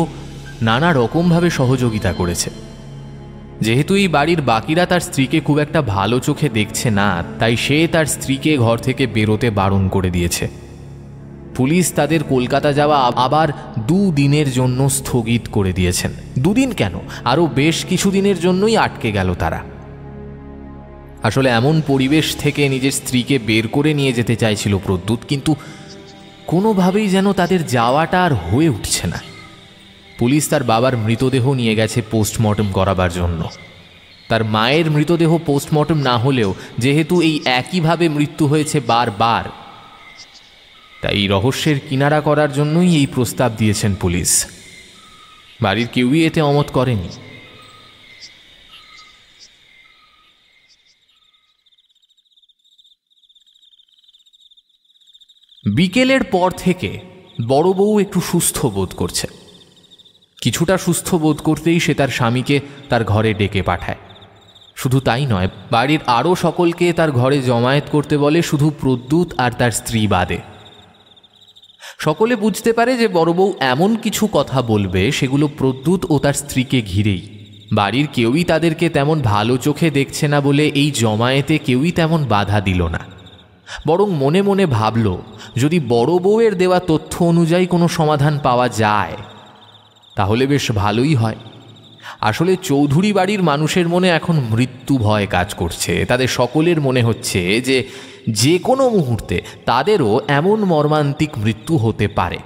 নানা রকমভাবে সহযোগিতা করেছে। যেহেতু এই বাড়ির বাকিরা তার স্ত্রীকে খুব একটা ভালো চোখে দেখছে না, তাই সে তার স্ত্রীকে ঘর থেকে বেরোতে বারণ করে দিয়েছে। পুলিশ তাদের কলকাতা যাওয়া আবার 2 দিনের জন্য স্থগিত করে দিয়েছেন। 2 দিন কেন, আরও বেশ কিছু দিনের জন্যই আটকে গেল তারা। আসলে এমন পরিবেশ থেকে নিজের স্ত্রীকে বের করে নিয়ে যেতে চাইছিল প্রদ্যুৎ, কিন্তু কোনোভাবেই যেন তাদের যাওয়াটা আর হয়ে উঠছে না। পুলিশ তার বাবার মৃতদেহ নিয়ে গেছে পোস্টমর্টম করাবার জন্য। তার মায়ের মৃতদেহ পোস্টমর্টম না হলেও যেহেতু এই একইভাবে মৃত্যু হয়েছে বারবার, তাই এই রহস্যের কিনারা করার জন্যই এই প্রস্তাব দিয়েছেন পুলিশ। বাড়ির কেউই এতে অমত করেনি। বিকেলের পর থেকে বড় বউ একটু সুস্থ বোধ করছে। কিছুটা সুস্থ বোধ করতেই সে তার স্বামীকে তার ঘরে ডেকে পাঠায়। শুধু তাই নয়, বাড়ির আরও সকলকে তার ঘরে জমায়েত করতে বলে, শুধু প্রদ্যুৎ আর তার স্ত্রী বাদে। সকলে বুঝতে পারে যে বড় বউ এমন কিছু কথা বলবে সেগুলো প্রদ্যুৎ ও তার স্ত্রীকে ঘিরেই। বাড়ির কেউই তাদেরকে তেমন ভালো চোখে দেখছে না বলে এই জমায়েতে কেউই তেমন বাধা দিল না, বরং মনে মনে ভাবল যদি বড় বউয়ের দেওয়া তথ্য অনুযায়ী কোনো সমাধান পাওয়া যায় তাহলে বেশ ভালোই হয়। আসলে চৌধুরী বাড়ির মানুষের মনে এখন মৃত্যু ভয় কাজ করছে। তাদের সকলের মনে হচ্ছে যে যে কোনো মুহূর্তে তাদেরও এমন মর্মান্তিক মৃত্যু হতে পারে।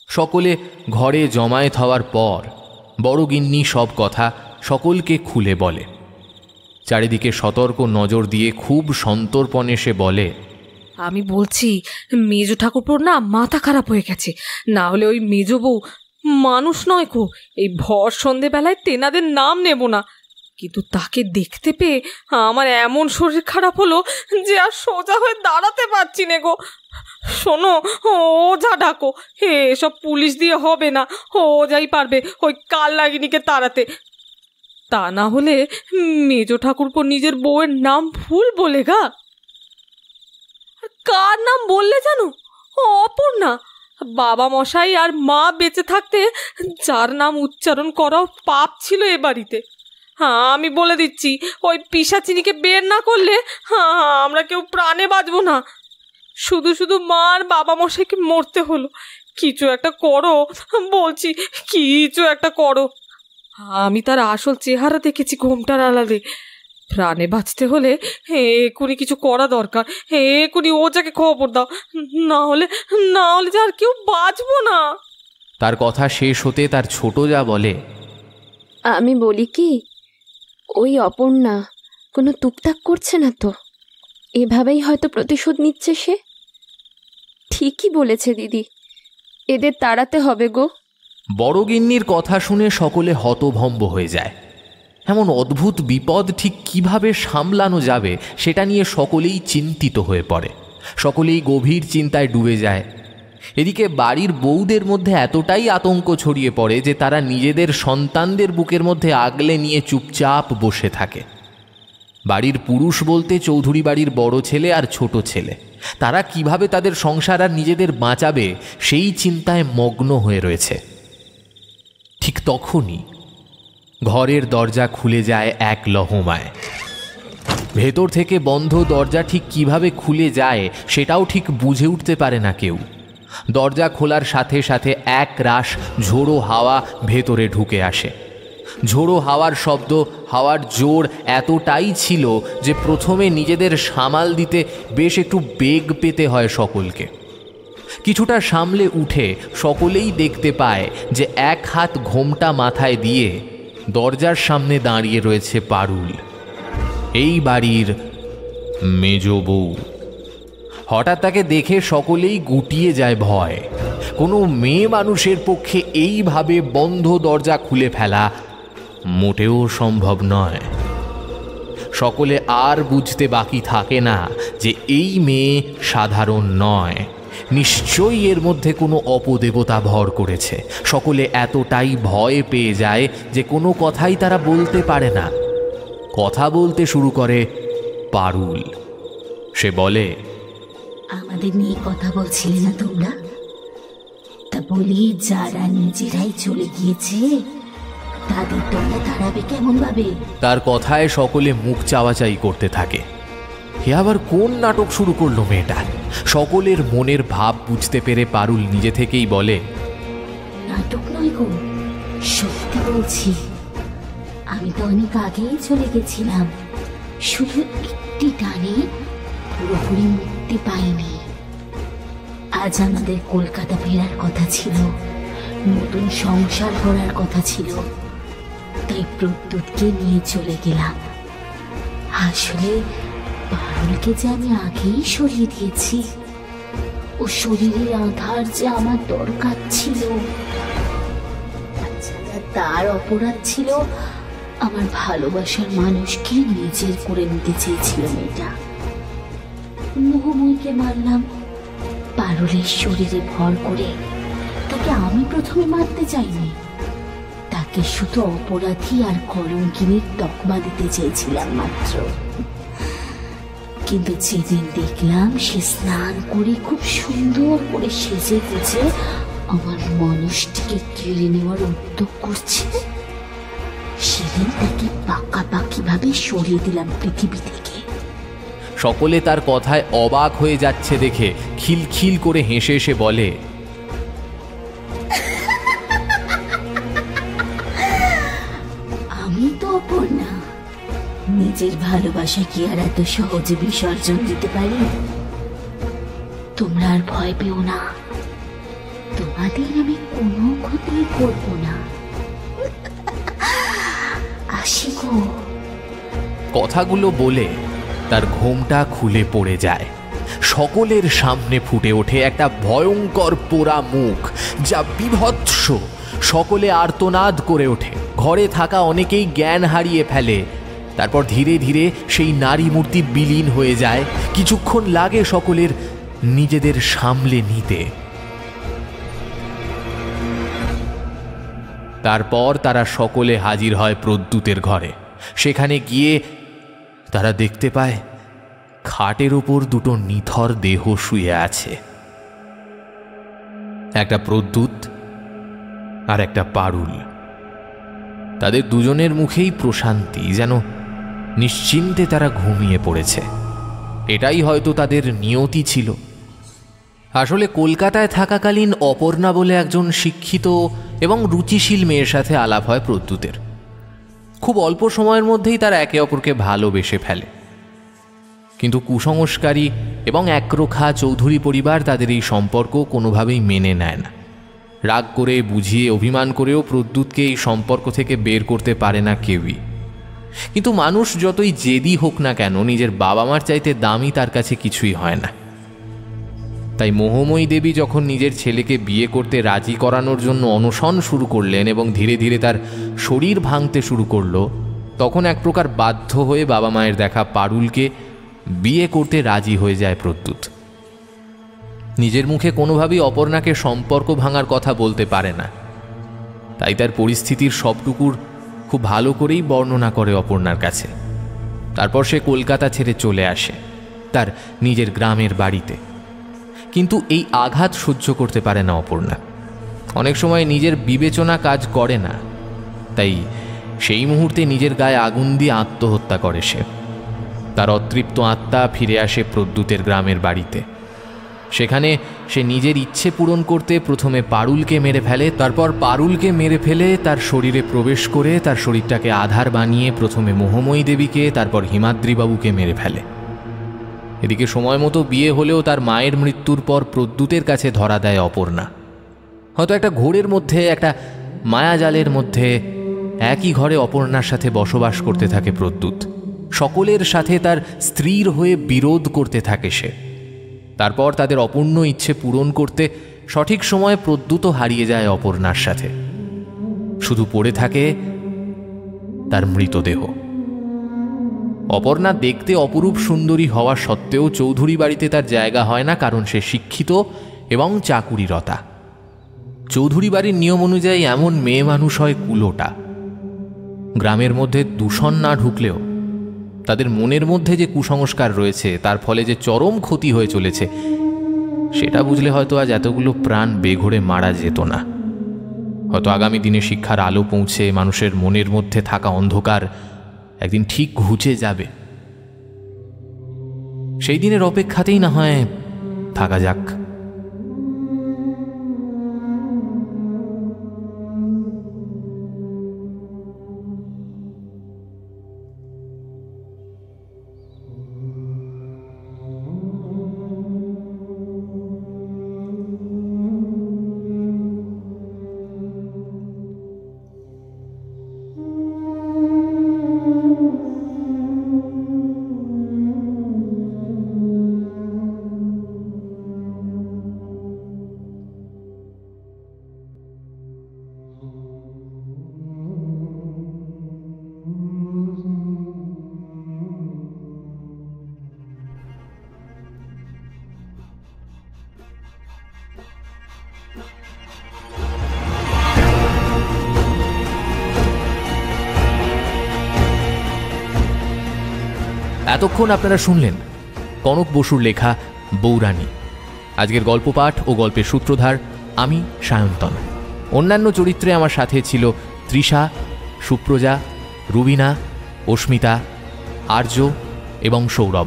সকলে ঘরে জমায়েত হওয়ার পর বড় গিন্নি সব কথা সকলকে খুলে বলে। চারিদিকে সতর্ক নজর দিয়ে খুব সন্তর্পণে সে বলে, আমি বলছি মেজ ঠাকুরপোর না মাথা খারাপ হয়ে গেছে, না হলে ওই মেজ বউ মানুষ নয় কো। এই ভর সন্ধেবেলায় তেনাদের নাম নেব না, কিন্তু তাকে দেখতে পেয়ে আমার এমন শরীর খারাপ হলো যে আর সোজা হয়ে দাঁড়াতে পারছি না গো। শোনো, ওঝা ডাকো, এসব পুলিশ দিয়ে হবে না, ওঝাই পারবে ওই কাল নাগিনীকে তাড়াতে। তা না হলে মেজ ঠাকুরপো নিজের বউয়ের নাম ভুল বলে গা। কার নাম বললে জানো? অপর্ণা। বাবা মশাই আর মা বেঁচে থাকতে যার নাম উচ্চারণ করা পাপ ছিল এ বাড়িতে। আমি বলে দিচ্ছি, ওই পিশাচিনীকে বের না করলে আমরা কেউ প্রাণে বাঁচবো না। শুধু শুধু মা আর বাবা মশাইকে মরতে হলো। কিছু একটা করো বলছি, কিছু একটা করো। আমি তার আসল চেহারা দেখেছি ঘোমটার আড়ালে। প্রাণে বাঁচতে হলে এক্ষুনি কিছু করা দরকার। এক্ষুনি ওঝাকে খবর দাও, না হলে যে আর কেউ বাঁচবো না। তার কথা শেষ হতে তার ছোট যা বলে, আমি বলি কি, ওই অপর্ণা কোনো টুকটাক করছে না তো, এভাবেই হয়তো প্রতিশোধ নিচ্ছে সে। ঠিকই বলেছে দিদি, এদের তাড়াতে হবে গো। বড় গিন্নির কথা শুনে সকলে হতভম্ব হয়ে যায়। এমন অদ্ভুত বিপদ ঠিক কিভাবে সামলানো যাবে সেটা নিয়ে সকলেই চিন্তিত হয়ে পড়ে। সকলেই গভীর চিন্তায় ডুবে যায়। এদিকে বাড়ির বউদের মধ্যে এতটাই আতঙ্ক ছড়িয়ে পড়ে যে তারা নিজেদের সন্তানদের বুকের মধ্যে আগলে নিয়ে চুপচাপ বসে থাকে। বাড়ির পুরুষ বলতে চৌধুরী বাড়ির বড় ছেলে আর ছোট ছেলে, তারা কিভাবে তাদের সংসার আর নিজেদের বাঁচাবে সেই চিন্তায় মগ্ন হয়ে রয়েছে। ঠিক তখনই ঘরের দরজা খুলে যায় এক লহমায়। ভেতর থেকে বন্ধ দরজা ঠিক কিভাবে খুলে যায় সেটাও ঠিক বুঝে উঠতে পারে না কেউ। দরজা খোলার সাথে সাথে এক রাশ ঝোড়ো হাওয়া ভেতরে ঢুকে আসে। ঝোড়ো হাওয়ার শব্দ, হাওয়ার জোর এতটাই ছিল যে প্রথমে নিজেদের সামাল দিতে বেশ একটু বেগ পেতে হয় সকলকে। কিছুটা সামলে উঠে সকলেই দেখতে পায় যে এক হাত ঘোমটা মাথায় দিয়ে দরজার সামনে দাঁড়িয়ে রয়েছে পারুল, এই বাড়ির মেজ বউ। হঠাৎ তাকে দেখে সকলেই গুটিয়ে যায় ভয়। কোনো মেয়ে মানুষের পক্ষে এইভাবে বন্ধ দরজা খুলে ফেলা মোটেও সম্ভব নয়। সকলে আর বুঝতে বাকি থাকে না যে এই মেয়ে সাধারণ নয়, নিশ্চয়ই এর মধ্যে কোনো অপদেবতা ভর করেছে। সকলে এতটাই ভয় পেয়ে যায় যে কোনো কথাই তারা বলতে পারে না। কথা বলতে শুরু করে পারুল। সে বলে, আমাদের নিয়ে কথা বলছিলে না তোমরা? তা বলি, যারা নিজেরাই চলে গিয়েছে তাদের তোমরা তাড়াবে কেমন ভাবে? তার কথায় সকলে মুখ চাওয়াচাই করতে থাকে। হে আবার কোন নাটক শুরু করলো মেয়েটা? সকলের মনের ভাব বুঝতে পেরে পারুল নিজে থেকেই বলে, নাটক নয় গো, সত্যি বলছি। আমি তো অনেক আগেই চলে গেছিলাম, শুধু একটি টানে পুরোপুরি মুক্তি পাইনি। আজ আমাদের কলকাতা ফেরার কথা ছিল, নতুন সংসার করার কথা ছিল, তাই প্রদ্যুৎকে নিয়ে চলে গেলাম। আসলে পারুলকে যে আমি আগেই সরিয়ে দিয়েছি, ও শরীরের আধার যে আমার দরকার ছিল। আচ্ছা, তার অপরাধ ছিল আমার ভালোবাসার মানুষকে নিজের করে নিতে চেয়েছিল মেয়েটা। মোহময়ীকে মারলাম পারুলের শরীরে ভর করে। তাকে আমি প্রথমে মারতে চাইনি, তাকে শুধু অপরাধী আর কলঙ্কিনীর তকমা দিতে চেয়েছিলাম মাত্র। কিন্তু যেদিন দেখলাম সে স্নান করে খুব সুন্দর করে সেজে গুজে আমার মানুষটিকে কেড়ে নেওয়ার উদ্যোগ করছে, সেদিন তাকে পাকাপাকি ভাবে সরিয়ে দিলাম পৃথিবী থেকে। সকলে তার কথায় অবাক হয়ে যাচ্ছে দেখে খিলখিল করে হেসে এসে বলে, আমি তো অপর্ণা, নিজের ভালোবাসা কি আর এত সহজে বিসর্জন দিতে পারি? তোমরা আর ভয় পেও না, তোমাদের আমি কোনো ক্ষতি করব না। আসি গো। কথাগুলো বলে তার ঘোমটা খুলে পড়ে যায়। সকলের সামনে ফুটে ওঠে একটা ভয়ঙ্কর পোড়া মুখ, যা বিভৎস। সকলে আর্তনাদ করে ওঠে। ঘরে থাকা অনেকেই জ্ঞান হারিয়ে ফেলে। তারপর ধীরে ধীরে সেই নারী মূর্তি বিলীন হয়ে যায়। কিছুক্ষণ লাগে সকলের নিজেদের সামলে নিতে। তারপর তারা সকলে হাজির হয় প্রদ্যুতের ঘরে। সেখানে গিয়ে তারা দেখতে পায় খাটের ওপর দুটো নিথর দেহ শুয়ে আছে, একটা প্রদ্যুৎ আর একটা পারুল। তাদের দুজনের মুখেই প্রশান্তি, যেন নিশ্চিন্তে তারা ঘুমিয়ে পড়েছে। এটাই হয়তো তাদের নিয়তি ছিল। আসলে কলকাতায় থাকাকালীন অপর্ণা বলে একজন শিক্ষিত এবং রুচিশীল মেয়ের সাথে আলাপ হয় প্রদ্যুতের। খুব অল্প সময়ের মধ্যেই তারা একে অপরকে ভালোবেসে ফেলে। কিন্তু কুসংস্কারী এবং একরোখা চৌধুরী পরিবার তাদের এই সম্পর্ক কোনোভাবেই মেনে নেয় না। রাগ করে, বুঝিয়ে, অভিমান করেও প্রদ্যুৎকে এই সম্পর্ক থেকে বের করতে পারে না কেউই। কিন্তু মানুষ যতই জেদি হোক না কেন, নিজের বাবা মার চাইতে দামি তার কাছে কিছুই হয় না। তাই মোহময়ী দেবী যখন নিজের ছেলেকে বিয়ে করতে রাজি করানোর জন্য অনশন শুরু করলেন এবং ধীরে ধীরে তার শরীর ভাঙতে শুরু করলো, তখন এক প্রকার বাধ্য হয়ে বাবা মায়ের দেখা পারুলকে বিয়ে করতে রাজি হয়ে যায় প্রদ্যুৎ। নিজের মুখে কোনোভাবেই অপর্ণাকে সম্পর্ক ভাঙার কথা বলতে পারে না, তাই তার পরিস্থিতির সবটুকুর খুব ভালো করেই বর্ণনা করে অপর্ণার কাছে। তারপর সে কলকাতা ছেড়ে চলে আসে তার নিজের গ্রামের বাড়িতে। কিন্তু এই আঘাত সহ্য করতে পারে না অপর্ণা। অনেক সময় নিজের বিবেচনা কাজ করে না, তাই সেই মুহূর্তে নিজের গায়ে আগুন দিয়ে আত্মহত্যা করে সে। তার অতৃপ্ত আত্মা ফিরে আসে প্রদ্যুতের গ্রামের বাড়িতে। সেখানে সে নিজের ইচ্ছে পূরণ করতে প্রথমে পারুলকে মেরে ফেলে, তারপর পারুলকে মেরে ফেলে তার শরীরে প্রবেশ করে তার শরীরটাকে আধার বানিয়ে প্রথমে মোহময়ী দেবীকে, তারপর হিমাদ্রিবাবুকে মেরে ফেলে। এদিকে সময় মতো বিয়ে হলেও তার মায়ের মৃত্যুর পর প্রদ্যুতের কাছে ধরা দেয় অপর্ণা। হয়তো একটা ঘোরের মধ্যে, একটা মায়াজালের মধ্যে একই ঘরে অপর্ণার সাথে বসবাস করতে থাকে প্রদ্যুৎ। সকলের সাথে তার স্ত্রীর হয়ে বিরোধ করতে থাকে সে। তারপর তাদের অপূর্ণ ইচ্ছে পূরণ করতে সঠিক সময়ে প্রদ্যুৎও হারিয়ে যায় অপর্ণার সাথে। শুধু পড়ে থাকে তার মৃতদেহ। অপর্ণা দেখতে অপরূপ সুন্দরী হওয়া সত্ত্বেও চৌধুরী বাড়িতে তার জায়গা হয় না, কারণ সে শিক্ষিত এবং চাকুরিরতা। চৌধুরী বাড়ির নিয়ম অনুযায়ী এমন মেয়ে মানুষ হয় কুলোটা। গ্রামের মধ্যে দূষণ না ঢুকলেও তাদের মনের মধ্যে যে কুসংস্কার রয়েছে তার ফলে যে চরম ক্ষতি হয়ে চলেছে, সেটা বুঝলে হয়তো আজ এতগুলো প্রাণ বেঘোরে মারা যেত না। হয়তো আগামী দিনে শিক্ষার আলো পৌঁছে মানুষের মনের মধ্যে থাকা অন্ধকার একদিন ঠিক ঘুচে যাবে। সেই দিনের অপেক্ষাতেই না হয় থাকা যাক। এতক্ষণ আপনারা শুনলেন কনক বসুর লেখা বৌরানী। আজকের গল্প পাঠ ও গল্পের সূত্রধার আমি সায়ন্তন। অন্যান্য চরিত্রে আমার সাথে ছিল তৃষা, সুপ্রজা, রুবিনা, অস্মিতা, আর্য এবং সৌরভ।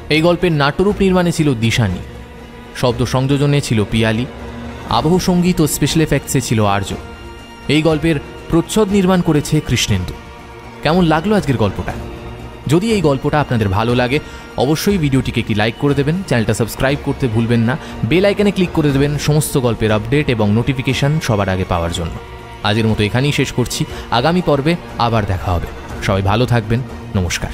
এই গল্পের নাট্যরূপ নির্মাণে ছিল দিশানি, শব্দ সংযোজনে ছিল পিয়ালি, আবহ সঙ্গীত ও স্পেশাল এফেক্টসে ছিল আর্য। এই গল্পের প্রচ্ছদ নির্মাণ করেছে কৃষ্ণেন্দু। কেমন লাগলো আজকের গল্পটা? যদি এই গল্পটা আপনাদের ভালো লাগে অবশ্যই ভিডিওটিকে একটি লাইক করে দেবেন, চ্যানেলটা সাবস্ক্রাইব করতে ভুলবেন না, বেল আইকনে ক্লিক করে দেবেন সমস্ত গল্পের আপডেট এবং নোটিফিকেশন সবার আগে পাওয়ার জন্য। আজকের মতো এখানেই শেষ করছি। আগামী পর্বে আবার দেখা হবে। সবাই ভালো থাকবেন। নমস্কার।